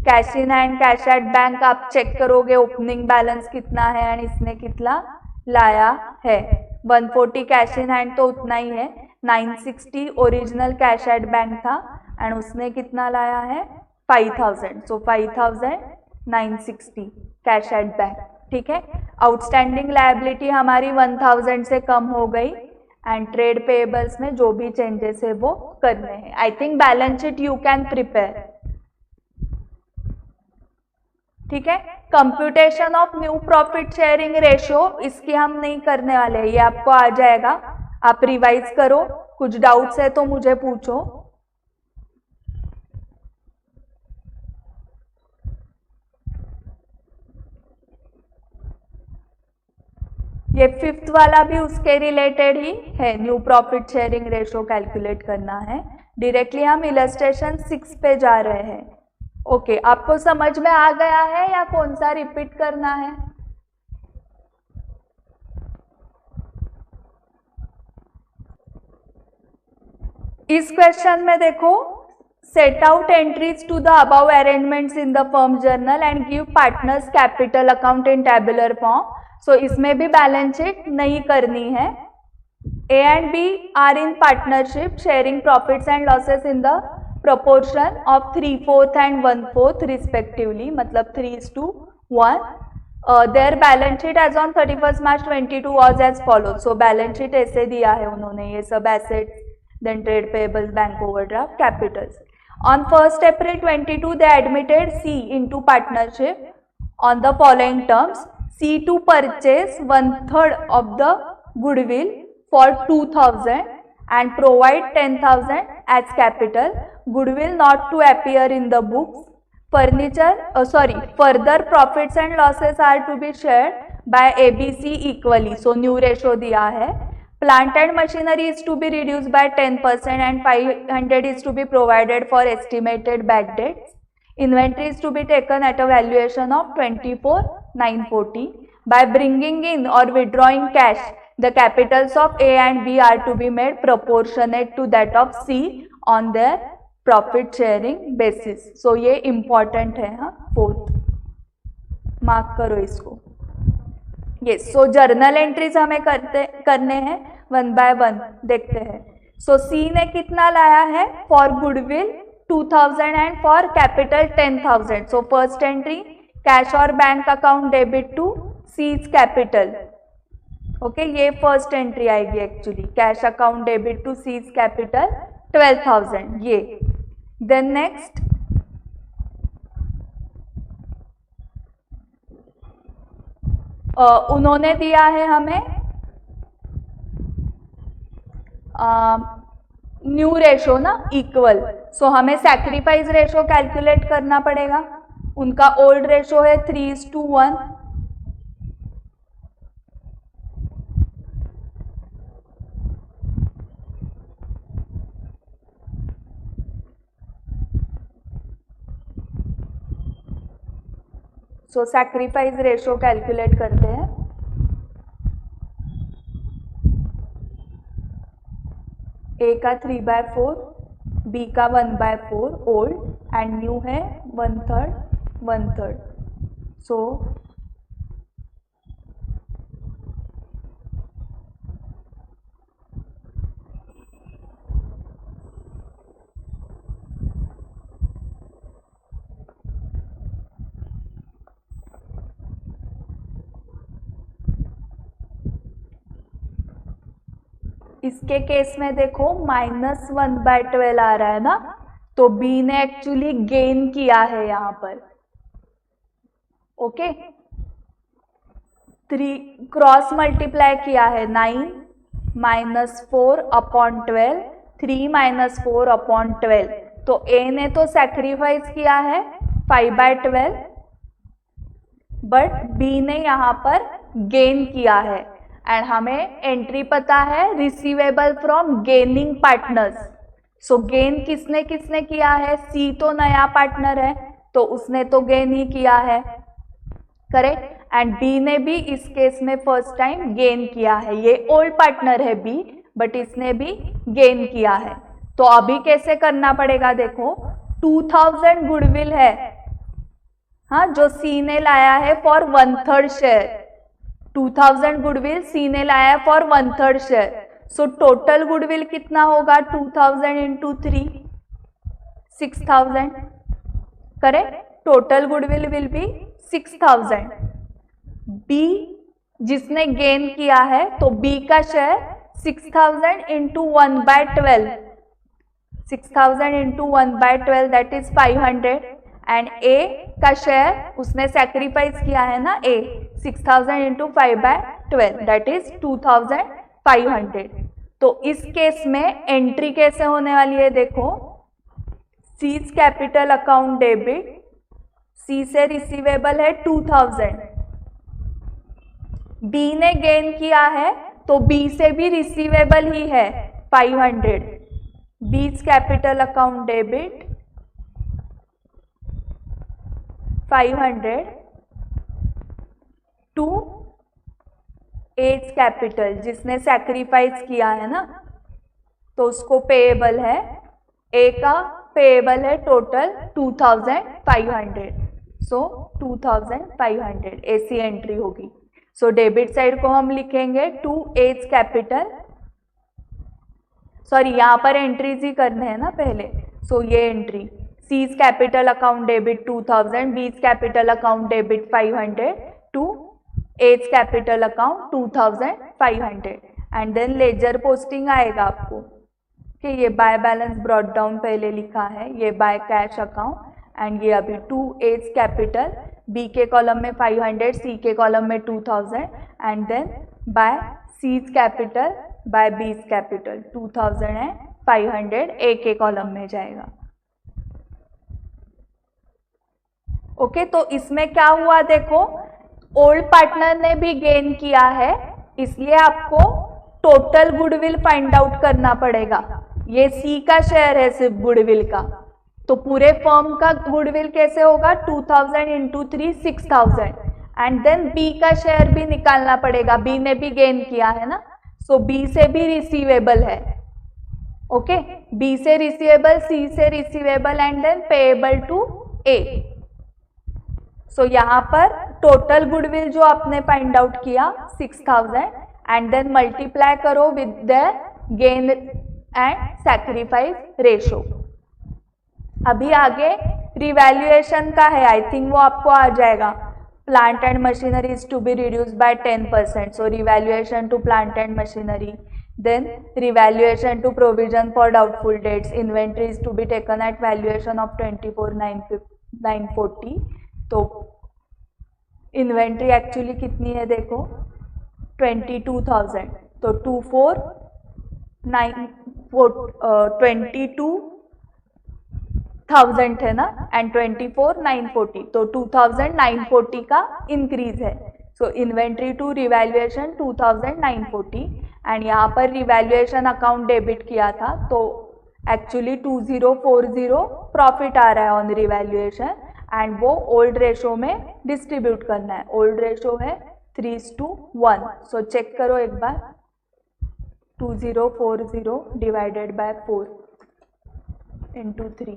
Cash in hand, cash at bank आप चेक करोगे ओपनिंग बैलेंस कितना है एंड इसने कितना लाया है. 140 कैश इन हैंड तो उतना ही है. 960 ओरिजिनल कैश एट बैंक था एंड उसने कितना लाया है? 5000. सो 5960 कैश एट बैंक. ठीक है. आउटस्टैंडिंग लायबिलिटी हमारी 1000 से कम हो गई एंड ट्रेड पेएबल्स में जो भी चेंजेस है वो करने हैं. I think balance sheet you can prepare. ठीक है. Computation of new profit sharing ratio इसकी हम नहीं करने वाले, ये आपको आ जाएगा, आप रिवाइज करो. कुछ डाउट्स है तो मुझे पूछो. ये 5th वाला भी उसके रिलेटेड ही है. New profit sharing ratio calculate करना है. डायरेक्टली हम इलस्ट्रेशन 6 पे जा रहे हैं. ओके, आपको समझ में आ गया है या कौन सा रिपीट करना है? इस क्वेश्चन में देखो, set out entries to the above arrangements in the firm journal and give partners capital account in tabular form. So इसमें भी बैलेंस शीट नहीं करनी है. A and B are in partnership sharing profits and losses in the proportion of 3/4 and 1/4 respectively, मतलब 3:1. Their balance sheet as on 31st March 22 was as follows. So balance sheet ऐसे दिया है उन्होंने, ये सब assets, then trade payables, bank overdraft, capitals. On 1st April 22 they admitted C into partnership on the following terms. C to purchase 1/3 of the goodwill for 2000 and provide 10,000 as capital. Goodwill not to appear in the books. Further profits and losses are to be shared by ABC equally. So new ratio दिया है. Plant and machinery is to be reduced by 10% and 500 is to be provided for estimated bad debts. Inventory is to be taken at a valuation of 24,940. By bringing in or withdrawing cash, the capitals of A and B are to be made proportionate to that of C on their profit sharing basis. So ये important है. हाँ, 4th mark करो इसको. ये सो journal entries हमें करने हैं 1 by 1 देखते हैं। सो सी ने कितना लाया है for goodwill 2000 and for capital 10,000। So first entry cash और bank account debit to C's capital. Okay, ये फर्स्ट एंट्री आएगी actually, cash account debit to C's capital 12,000 ये। देन नेक्स्ट उन्होंने दिया है हमें न्यू रेशो ना इक्वल। सो हमें सैक्रिफाइस रेशो कैलकुलेट करना पड़ेगा। उनका ओल्ड रेशो है 3:1। सो सैक्रिफाइस रेशो कैलकुलेट करते हैं। ए का 3/4, बी का 1/4 ओल्ड एंड न्यू है 1/3। सो इसके केस में देखो -1/12 आ रहा है ना, तो बी ने एक्चुअली गेन किया है यहां पर। ओके, 3 क्रॉस मल्टीप्लाई किया है 9 -4/12, 3 - 4/12। तो ए ने तो सैक्रिफाइस किया है 5/12, बट बी ने यहां पर गेन किया है। एंड हमें एंट्री पता है receivable from gaining partners. So gain किसने किसने किया है, सी तो नया पार्टनर है तो उसने तो गेन ही किया है, करेक्ट। एंड बी ने भी इस केस में फर्स्ट टाइम गेन किया है। ये ओल्ड पार्टनर है बी, बट इसने भी गेन किया है। तो अभी कैसे करना पड़ेगा देखो, 2000 गुडविल है हाँ जो सी ने लाया है फॉर 1/3 शेयर। 2000 गुडविल सी ने लाया है for 1/3 share. So total goodwill कितना होगा, 2000 × 3 6000, correct. Total goodwill will be 6000। B जिसने गेन किया है तो बी का share 6000 × 1/12, 6000 × 1/12 that is 500। And A का शेयर उसने सैक्रिफाइस किया है ना, ए 6000 × 5/12 दैट इज 2500। तो इस केस में एंट्री कैसे होने वाली है देखो, सीज कैपिटल अकाउंट डेबिट, सी से रिसीवेबल है 2000, बी ने गेन किया है तो बी से भी रिसीवेबल ही है 500। B's capital account debit 500 to A's capital जिसने सैक्रिफाइस किया है ना, तो उसको पेएबल है, ए का पेएबल है टोटल 2500। सो 2500 ऐसी एंट्री होगी। सो डेबिट साइड को हम लिखेंगे टू एज कैपिटल, सॉरी यहाँ पर एंट्रीज ही करने हैं ना पहले। सो ये entry C's capital account debit 2000, B's capital account debit 500 to A's capital account 2500। And then ledger posting आएगा आपको कि ये बाय बैलेंस ब्रॉट डाउन पहले लिखा है, ये बाय कैश अकाउंट, एंड ये अभी टू एज कैपिटल, बी के कॉलम में 500, सी के कॉलम में 2000, and then by C's capital by B's capital 2000 and 500 A के कॉलम में जाएगा। ओके, तो इसमें क्या हुआ देखो, ओल्ड पार्टनर ने भी गेन किया है, इसलिए आपको टोटल गुडविल फाइंड आउट करना पड़ेगा। ये सी का शेयर है सिर्फ गुडविल का, तो पूरे फर्म का गुडविल कैसे होगा, 2000 × 3 6000। एंड देन बी का शेयर भी निकालना पड़ेगा, बी ने भी गेन किया है ना, सो बी से भी रिसीवेबल है। ओके, बी से रिसीवेबल, सी से receivable, and then payable to A. So यहाँ पर टोटल गुडविल जो आपने फाइंड आउट किया 6000 एंड देन मल्टीप्लाई करो with the gain and sacrifice ratio. अभी आगे रिवैल्यूएशन का है, आई थिंक वो आपको आ जाएगा। Plant and machinery is to be reduced by 10%, so revaluation to plant and machinery, then revaluation to provision for doubtful debts, inventory is to be taken at valuation of 24,940। तो inventory actually कितनी है देखो 22,000, तो 22,000 है ना and 24,940, तो 2,940 का increase है। सो इन्वेंट्री टू रिवैल्यूएशन 2,940 एंड यहाँ पर रिवैल्यूएशन अकाउंट डेबिट किया था, तो एक्चुअली 2040 प्रॉफिट आ रहा है ऑन रिवैल्यूएशन एंड वो ओल्ड रेशो में डिस्ट्रीब्यूट करना है। ओल्ड रेशो है 3:1, सो चेक करो एक बार 2040 डिवाइडेड बाय 4 इंटू 3,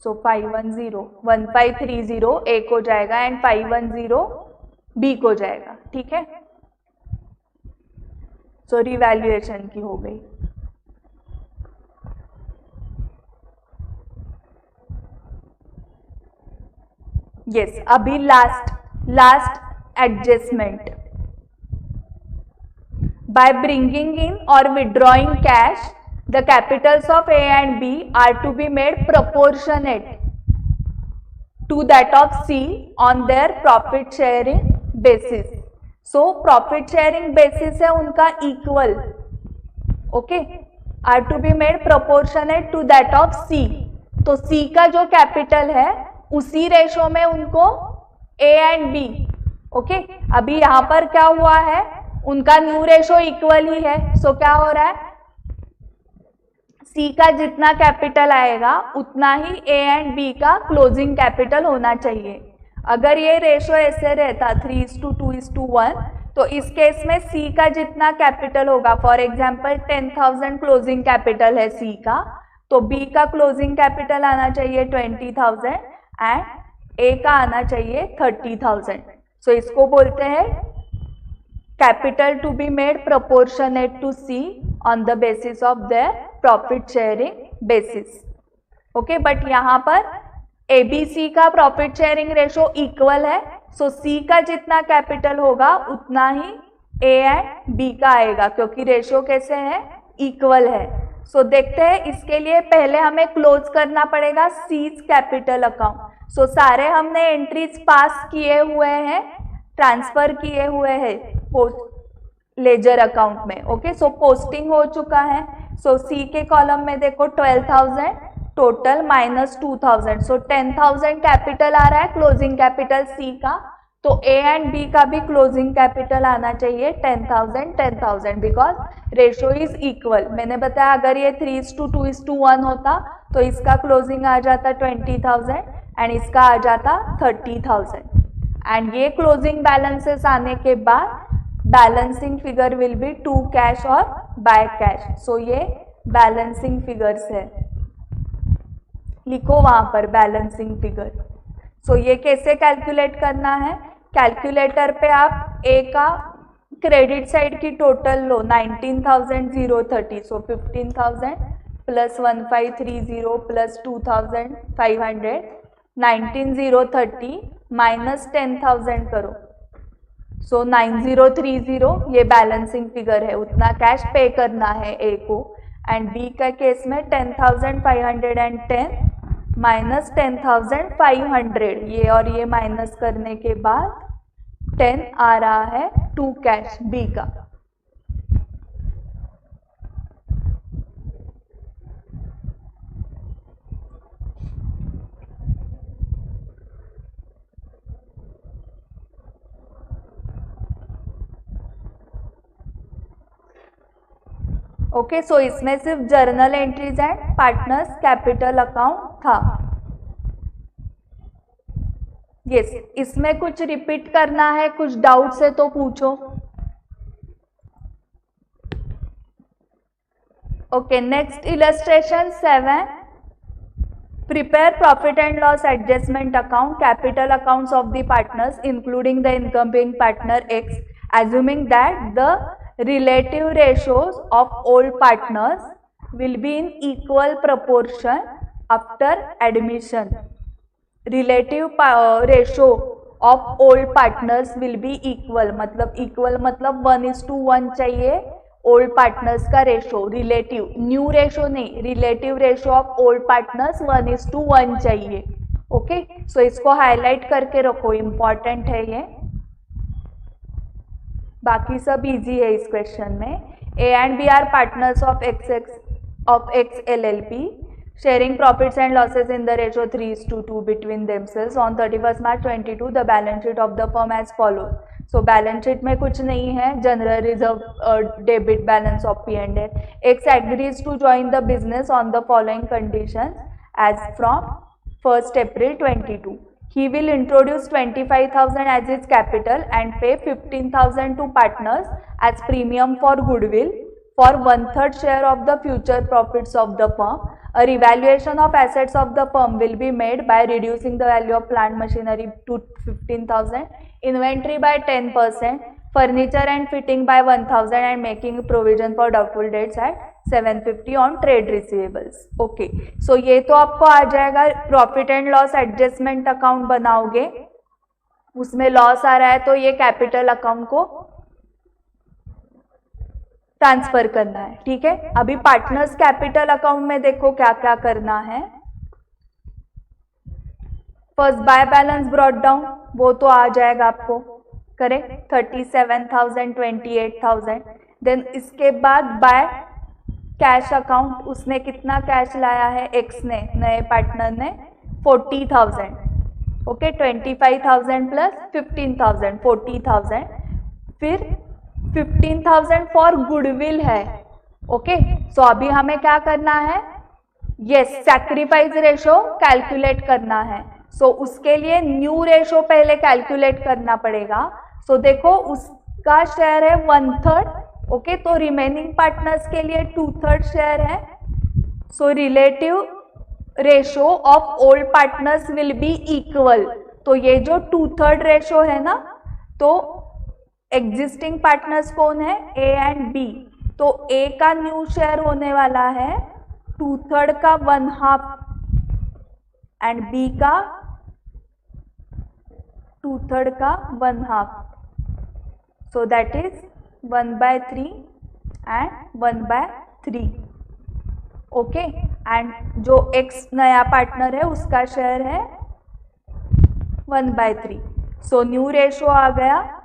सो 510 1530 ए को जाएगा एंड 510 बी को जाएगा, ठीक है। सो रिवैल्यूएशन की हो गई। यस, अभी last adjustment, by bringing in और withdrawing cash the capitals of A and B are to be made proportionate to that of C on their profit sharing basis. So profit sharing basis है उनका equal, okay, are to be made proportionate to that of C। तो C का जो capital है उसी ratio में उनको A and B, okay. अभी यहाँ पर क्या हुआ है, उनका न्यू रेशो इक्वल ही है, सो क्या हो रहा है सी का जितना कैपिटल आएगा उतना ही ए एंड बी का क्लोजिंग कैपिटल होना चाहिए। अगर ये रेशो ऐसे रहता 3:2:1, तो इस केस में सी का जितना कैपिटल होगा, फॉर एग्जांपल 10,000 क्लोजिंग कैपिटल है सी का, तो बी का क्लोजिंग कैपिटल आना चाहिए 20,000 एंड ए का आना चाहिए 30,000। सो इसको बोलते हैं capital to be made proportionate to C on the basis of their profit sharing basis, okay. But यहाँ पर एबीसी का प्रॉफिट शेयरिंग रेशो इक्वल है, सो सी का जितना कैपिटल होगा उतना ही ए एंड बी का आएगा, क्योंकि रेशो कैसे है, इक्वल है। सो देखते हैं, इसके लिए पहले हमें क्लोज करना पड़ेगा सीज कैपिटल अकाउंट। सो सारे हमने एंट्रीज पास किए हुए हैं, ट्रांसफर किए हुए हैं लेजर अकाउंट में, ओके। सो पोस्टिंग हो चुका है। सो सी के कॉलम में देखो 12,000 टोटल माइनस 2,000, सो 10,000 कैपिटल आ रहा है, क्लोजिंग कैपिटल सी का, तो ए एंड बी का भी क्लोजिंग कैपिटल आना चाहिए 10,000 बिकॉज रेशो इज इक्वल। मैंने बताया अगर ये 3:2:1 होता तो इसका क्लोजिंग आ जाता 20,000 एंड इसका आ जाता 30,000 एंड ये क्लोजिंग बैलेंसेस आने के बाद balancing figure will be to cash और बाय कैश। सो ये बैलेंसिंग फिगर्स है, लिखो वहां पर बैलेंसिंग फिगर। सो ये कैसे कैलकुलेट करना है, कैलकुलेटर पे आप ए का क्रेडिट साइड की टोटल लो 19,030, सो 15,000 प्लस 1530 प्लस 2,500, 19,030 माइनस 10,000 करो, सो 9030, ये बैलेंसिंग फिगर है, उतना कैश पे करना है ए को। एंड बी का केस में 10,510 माइनस 10,500, ये और ये माइनस करने के बाद 10 आ रहा है टू कैश बी का। ओके, सो इसमें सिर्फ journal entries and partners capital account था। यस, इसमें कुछ रिपीट करना है, कुछ डाउट्स है तो पूछो। Okay, next illustration 7, Prepare profit and loss adjustment account, capital accounts of the partners including the incoming partner X, assuming that the relative ratios of all partners will be in equal proportion after admission. Relative ratio of all partners will be equal, मतलब 1:1 चाहिए old partners का ratio, relative, new ratio नहीं, relative ratio of old partners 1:1 चाहिए. Okay, सो इसको highlight करके रखो, important है ये. बाकी सब इजी है इस क्वेश्चन में. A and B are partners of X LLP sharing profits and losses in the ratio 3:2 between themselves. On 31st March 22 the balance sheet of the firm as follows. So balance sheet में कुछ नहीं है, general reserve debit balance of P&L. X agrees to join the business on the following conditions as from 1st April 22. He will introduce 25,000 as his capital and pay 15,000 to partners as premium for goodwill for 1/3 share of the future profits of the firm. A revaluation of assets of the firm will be made by reducing the value of plant machinery to 15,000, inventory by 10%, furniture and fitting by 1,000 and making provision for doubtful debts at 750 on trade receivables. Okay, so ये तो आपको आ जाएगा. Profit and loss adjustment account बनाओगे, उसमें loss आ रहा है तो ये कैपिटल अकाउंट को ट्रांसफर करना है. ठीक है, अभी पार्टनर्स कैपिटल अकाउंट में देखो क्या क्या करना है. First by balance brought down, वो तो आ जाएगा आपको, करेक्ट, 37,000, 28,000. देन इसके बाद बाय कैश अकाउंट, उसने कितना कैश लाया है, एक्स ने, नए पार्टनर ने 40,000. Okay, 25,000 plus 15,000, 40,000. फिर 15,000 फॉर गुडविल है. ओके, सो अभी हमें क्या करना है, यस, सैक्रिफाइस रेशो कैलकुलेट करना है. सो उसके लिए न्यू रेशो पहले कैलकुलेट करना पड़ेगा. सो देखो उसका शेयर है 1/3. ओके, तो रिमेनिंग पार्टनर्स के लिए 2/3 शेयर है. So relative ratio of old partners will be equal. तो ये जो 2/3 रेशो है ना, तो एग्जिस्टिंग पार्टनर्स कौन है, ए एंड बी. तो ए का न्यू शेयर होने वाला है 2/3 का 1/2 एंड बी का 2/3 का 1/2. So that is 1/3 and 1/3. Okay, and जो एक्स नया पार्टनर है उसका शेयर है 1/3. सो न्यू रेशो आ गया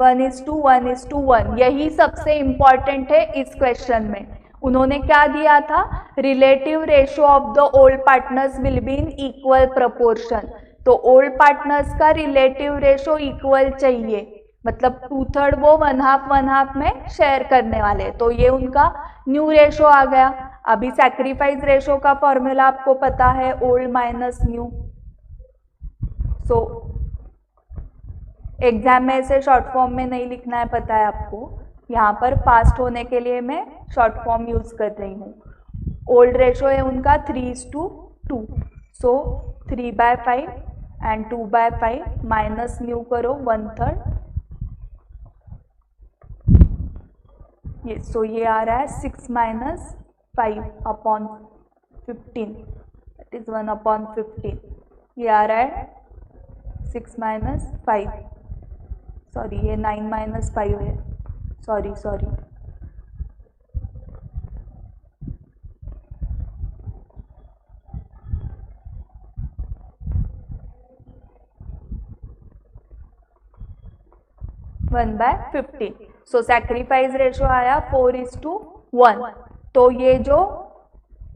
1:1:1. यही सबसे इंपॉर्टेंट है इस क्वेश्चन में. उन्होंने क्या दिया था, relative ratio of the old partners will be in equal proportion. तो ओल्ड पार्टनर्स का रिलेटिव रेशो इक्वल चाहिए, मतलब 2/3 वो 1/2 में शेयर करने वाले. तो ये उनका न्यू रेशो आ गया. अभी सैक्रिफाइस रेशो का फॉर्मूला आपको पता है, old minus new. So exam में ऐसे शॉर्ट फॉर्म में नहीं लिखना है, पता है आपको. यहाँ पर फास्ट होने के लिए मैं शॉर्ट फॉर्म यूज कर रही हूँ. ओल्ड रेशो है उनका 3:2. सो 3/5 एंड 2/5 माइनस न्यू करो 1/3. ये सो ये आ रहा है 6 - 5/15, दैट इज 1/15. ये आ रहा है 6 - 5, सॉरी ये 9 - 5 है, सॉरी 1/15. सो सैक्रिफाइस रेशो आया 4:1. तो ये जो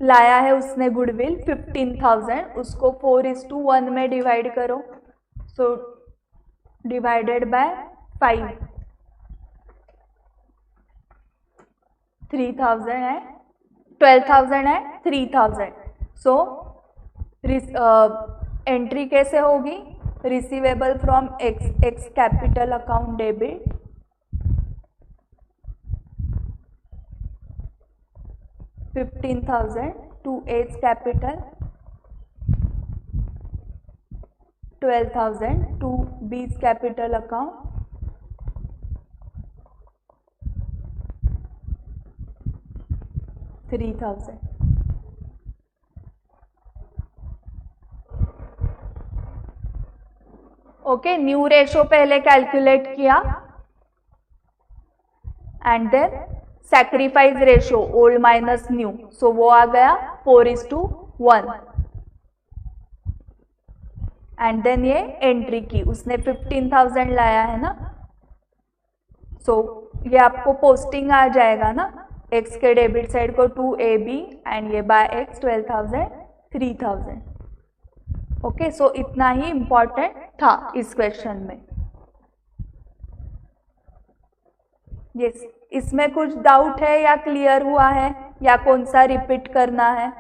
लाया है उसने गुडविल 15,000, उसको 4:1 में डिवाइड करो. सो डिवाइडेड बाय 5, 3,000 है, 12,000 है, 3,000. सो एंट्री कैसे होगी, receivable from x capital account debit 15,000 to A's capital, 12,000 to B's capital account, 3,000. Okay, new ratio पहले कैलकुलेट किया and then sacrifice ratio old minus new, so वो आ गया 4:1 एंड देन ये एंट्री की, उसने 15,000 लाया है ना, सो ये आपको पोस्टिंग आ जाएगा ना, एक्स के डेबिट साइड को 2AB एंड ये बाय एक्स 12,000 3,000. ओके, सो इतना ही इंपॉर्टेंट था इस क्वेश्चन में. यस, इसमें कुछ डाउट है या क्लियर हुआ है या कौन सा रिपीट करना है?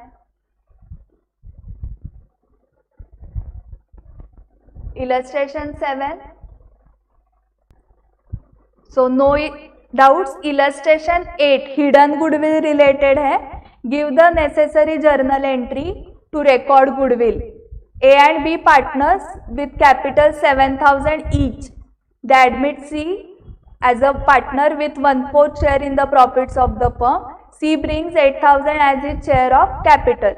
Illustration 7. So no doubts. Illustration 8 hidden goodwill related है. Give the necessary journal entry to record goodwill. A and B partners with capital 7,000 each. They admit C as a partner with 1/4 share in the profits of the firm. C brings 8,000 as its share of capital.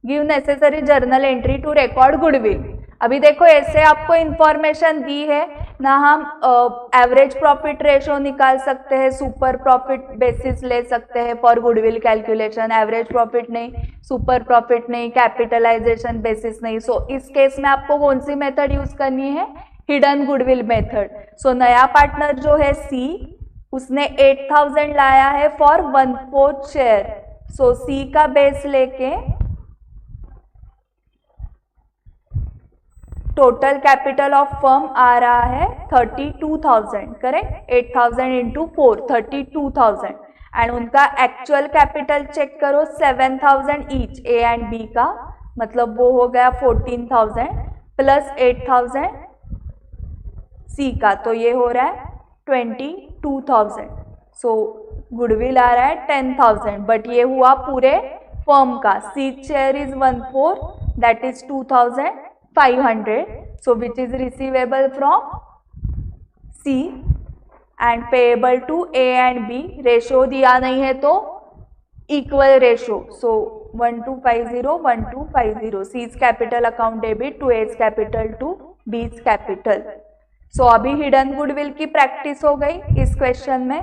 Give necessary journal entry to record goodwill. अभी देखो ऐसे आपको information दी है ना, हम average profit ratio निकाल सकते हैं, सुपर प्रॉफिट बेसिस ले सकते हैं for goodwill calculation, average profit नहीं, सुपर प्रॉफिट नहीं, कैपिटलाइजेशन बेसिस नहीं. सो इस केस में आपको कौन सी मेथड यूज करनी है? Hidden goodwill method. सो नया पार्टनर जो है सी, उसने 8,000 लाया है फॉर 1/4 शेयर. सो सी का बेस लेके टोटल कैपिटल ऑफ फर्म आ रहा है 32,000, करेक्ट. 8,000 इंटू 4 32,000 एंड उनका एक्चुअल कैपिटल चेक करो 7,000 ईच, ए एंड बी का, मतलब वो हो गया 14,000 प्लस 8,000 सी का, तो ये हो रहा है 22,000. सो गुडविल आ रहा है 10,000, बट ये हुआ पूरे फर्म का. C share is 1/4 that is 2,500. So which is receivable from C and payable to A and B. Ratio दिया नहीं है तो equal ratio, so 1250 1250. C's capital account debit to A's capital to B's capital. So अभी hidden goodwill की practice हो गई इस question में.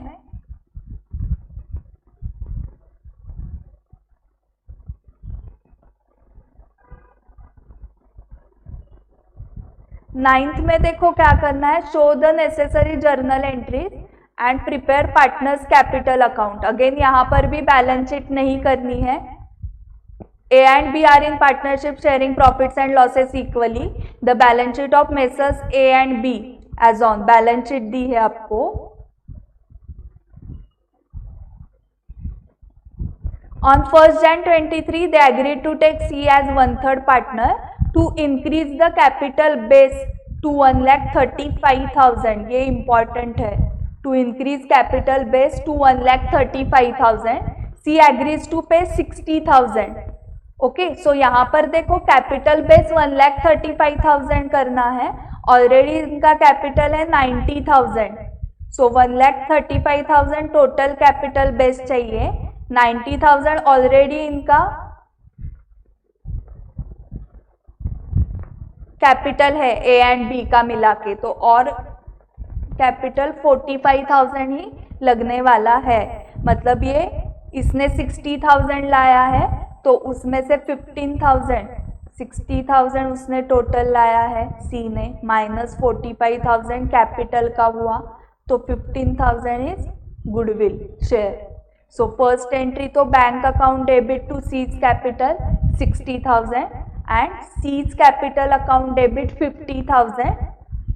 नाइन्थ में देखो क्या करना है, show the necessary journal entries and prepare partners capital account. Again यहाँ पर भी बैलेंस शीट नहीं करनी है. A and B are in partnership sharing profits and losses equally. The balance sheet of messrs A and B as on, balance sheet दी है आपको. On 1st Jan 23 they agreed to take C as 1/3 partner to increase the capital base to 1,35,000. ये important है, to increase capital base to 1,35,000. C agrees to pay 60,000. Okay, सो यहाँ पर देखो capital base 1,35,000 करना है. ऑलरेडी इनका कैपिटल है 90,000. सो 1,35,000 total capital base चाहिए. 90,000 ऑलरेडी इनका कैपिटल है ए एंड बी का मिला के, तो और कैपिटल 45,000 ही लगने वाला है. मतलब ये इसने 60,000 लाया है तो उसमें से 15,000 60,000 उसने टोटल लाया है सी ने, माइनस 45,000 कैपिटल का हुआ, तो 15,000 is goodwill share. So first entry तो bank account debit to C's capital 60,000 and C's capital account debit 50,000,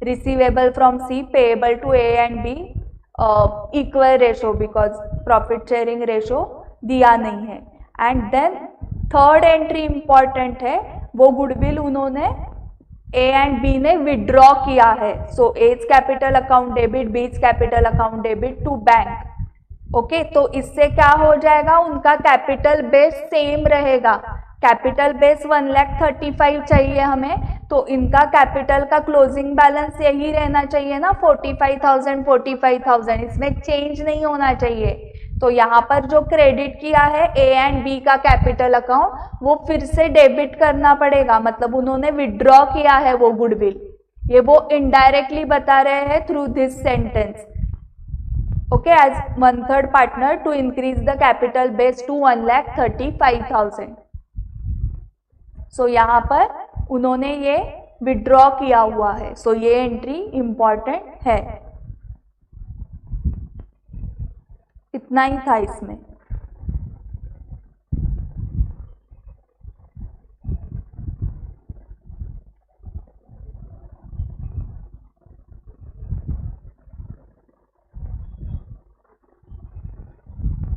receivable from C, payable to A and B, equal ratio because profit sharing ratio दिया नहीं है. And then third entry important है, वो goodwill उन्होंने A and B ने withdraw किया है. So A's capital account debit, B's capital account debit to bank. Okay तो इससे क्या हो जाएगा, उनका कैपिटल बेस सेम रहेगा। कैपिटल बेस 1,35,000 चाहिए हमें, तो इनका कैपिटल का क्लोजिंग बैलेंस यही रहना चाहिए ना, 45,000, इसमें चेंज नहीं होना चाहिए। तो यहाँ पर जो क्रेडिट किया है ए एंड बी का कैपिटल अकाउंट, वो फिर से डेबिट करना पड़ेगा, मतलब उन्होंने विड्रॉ किया है वो गुडविल, ये वो इनडायरेक्टली बता रहे हैं through this sentence. Okay, A's 1/3 partner to increase the capital base to 1,35,000। So यहाँ पर उन्होंने ये विड्रॉ किया हुआ है, सो ये एंट्री इंपॉर्टेंट है। इतना ही था इसमें।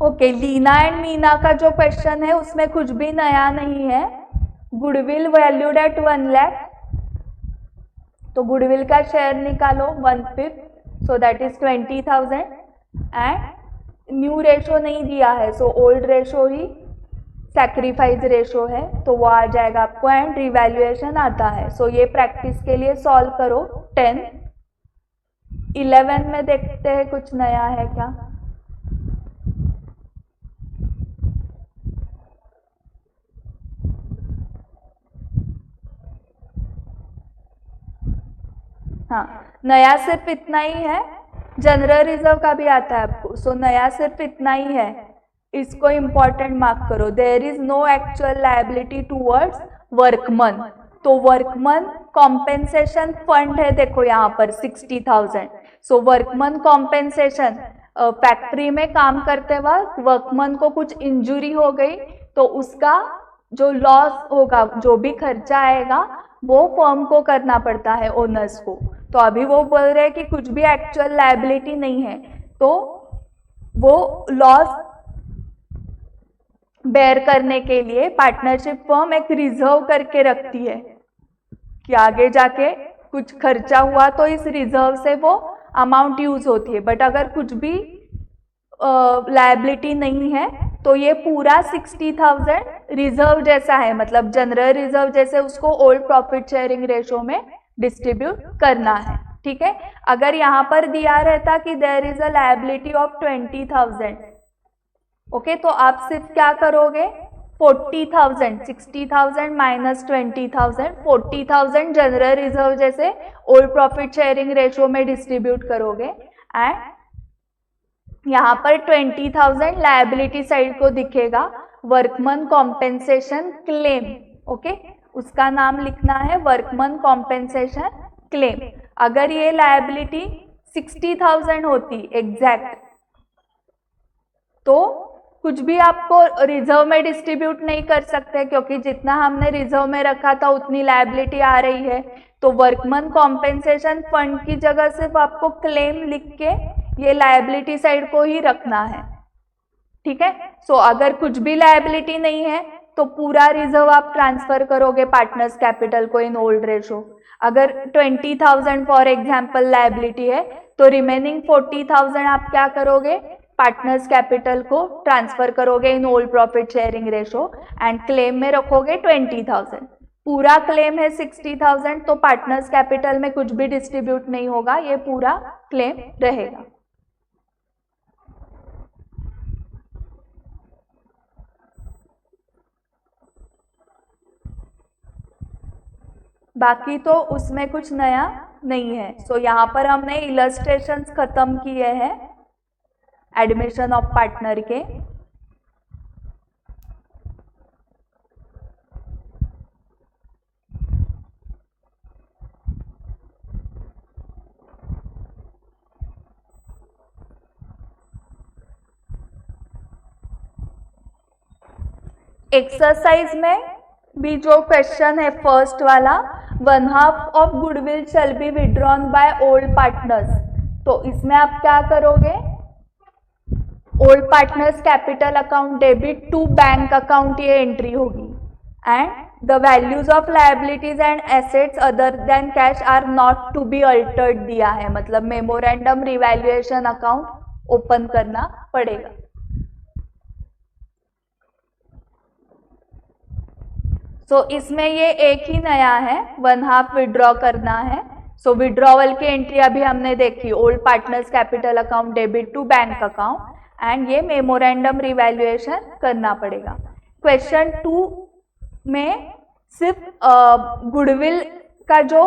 ओके, लीना एंड मीना का जो क्वेश्चन है उसमें कुछ भी नया नहीं है। गुडविल वैल्यूड एट 1 लाख, तो गुडविल का शेयर निकालो 1/5, so that is 20,000 and new ratio नहीं दिया है, सो ओल्ड रेशो ही सैक्रिफाइस रेशो है, तो वो आ जाएगा आपको, एंड रिवैल्यूएशन आता है। सो ये प्रैक्टिस के लिए सॉल्व करो। 10, 11 में देखते हैं कुछ नया है क्या। हाँ, नया सिर्फ इतना ही है, जनरल रिजर्व का भी आता है आपको, सो नया सिर्फ इतना ही है, इसको इंपॉर्टेंट मार्क करो। There is no actual liability towards workman, तो वर्कमन कॉम्पेंसेशन फंड है, देखो यहाँ पर 60,000। सो वर्कमन कॉम्पेंसेशन, फैक्ट्री में काम करते वक्त वर्कमन को कुछ इंजुरी हो गई तो उसका जो लॉस होगा, जो भी खर्चा आएगा वो फर्म को करना पड़ता है, ओनर्स को। तो अभी वो बोल रहे हैं कि कुछ भी एक्चुअल लायबिलिटी नहीं है, तो वो लॉस बेयर करने के लिए पार्टनरशिप फर्म एक रिजर्व करके रखती है कि आगे जाके कुछ खर्चा हुआ तो इस रिजर्व से वो अमाउंट यूज होती है। बट अगर कुछ भी लायबिलिटी नहीं है तो ये पूरा 60,000 रिजर्व जैसा है, मतलब जनरल रिजर्व जैसे उसको ओल्ड प्रॉफिट शेयरिंग रेशो में डिस्ट्रीब्यूट करना है। ठीक है, अगर यहाँ पर दिया रहता कि there is a liability of 20,000, okay, तो आप सिर्फ क्या करोगे, 40,000, 60,000 माइनस 20,000, 40,000 जनरल रिजर्व जैसे ओल्ड प्रॉफिट शेयरिंग रेशो में डिस्ट्रीब्यूट करोगे, एंड यहाँ पर 20,000 लायबिलिटी साइड को दिखेगा वर्कमन कॉम्पेंसेशन क्लेम। ओके, उसका नाम लिखना है वर्कमन कॉम्पेंसेशन क्लेम। अगर ये लायबिलिटी 60,000 होती एग्जैक्ट, तो कुछ भी आपको रिजर्व में डिस्ट्रीब्यूट नहीं कर सकते, क्योंकि जितना हमने रिजर्व में रखा था उतनी लायबिलिटी आ रही है। तो वर्कमन कॉम्पेंसेशन फंड की जगह सिर्फ आपको क्लेम लिख के ये लायबिलिटी साइड को ही रखना है। ठीक है, सो अगर कुछ भी लायबिलिटी नहीं है तो पूरा रिजर्व आप ट्रांसफर करोगे पार्टनर्स कैपिटल को इन ओल्ड रेशो। अगर 20,000 फॉर एग्जाम्पल लायबिलिटी है तो रिमेनिंग 40,000 आप क्या करोगे, पार्टनर्स कैपिटल को ट्रांसफर करोगे इन old profit sharing ratio, and claim में रखोगे 20,000। पूरा क्लेम है 60,000, तो पार्टनर्स कैपिटल में कुछ भी डिस्ट्रीब्यूट नहीं होगा, ये पूरा क्लेम रहेगा। बाकी तो उसमें कुछ नया नहीं है। सो यहाँ पर हमने इलस्ट्रेशंस खत्म किए हैं एडमिशन ऑफ पार्टनर के। एक्सरसाइज में भी जो क्वेश्चन है फर्स्ट वाला, 1/2 of goodwill shall be withdrawn by old partners, तो इसमें आप क्या करोगे, old partners capital account debit to bank account ये एंट्री होगी, and the values of liabilities and assets other than cash are not to be altered दिया है, मतलब मेमोरेंडम रिवैल्यूएशन अकाउंट ओपन करना पड़ेगा। सो इसमें ये एक ही नया है, 1/2 विड्रॉ करना है। सो विड्रॉवल की एंट्री अभी हमने देखी, old partners capital account debit to bank account, and ये मेमोरेंडम रिवैल्यूएशन करना पड़ेगा। क्वेश्चन 2 में सिर्फ गुडविल का जो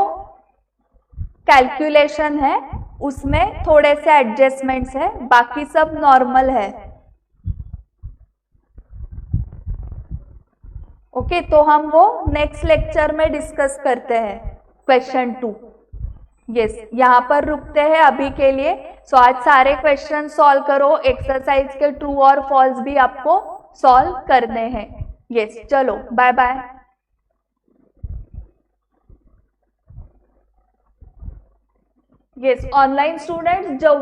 कैलकुलेशन है उसमें थोड़े से एडजस्टमेंट्स है, बाकी सब नॉर्मल है। ओके, तो हम वो नेक्स्ट लेक्चर में डिस्कस करते हैं क्वेश्चन 2। यस, यहाँ पर रुकते हैं अभी के लिए। सो आज सारे क्वेश्चन सॉल्व करो, एक्सरसाइज के ट्रू और फॉल्स भी आपको सॉल्व करने हैं। यस, चलो bye bye. Yes, online students जो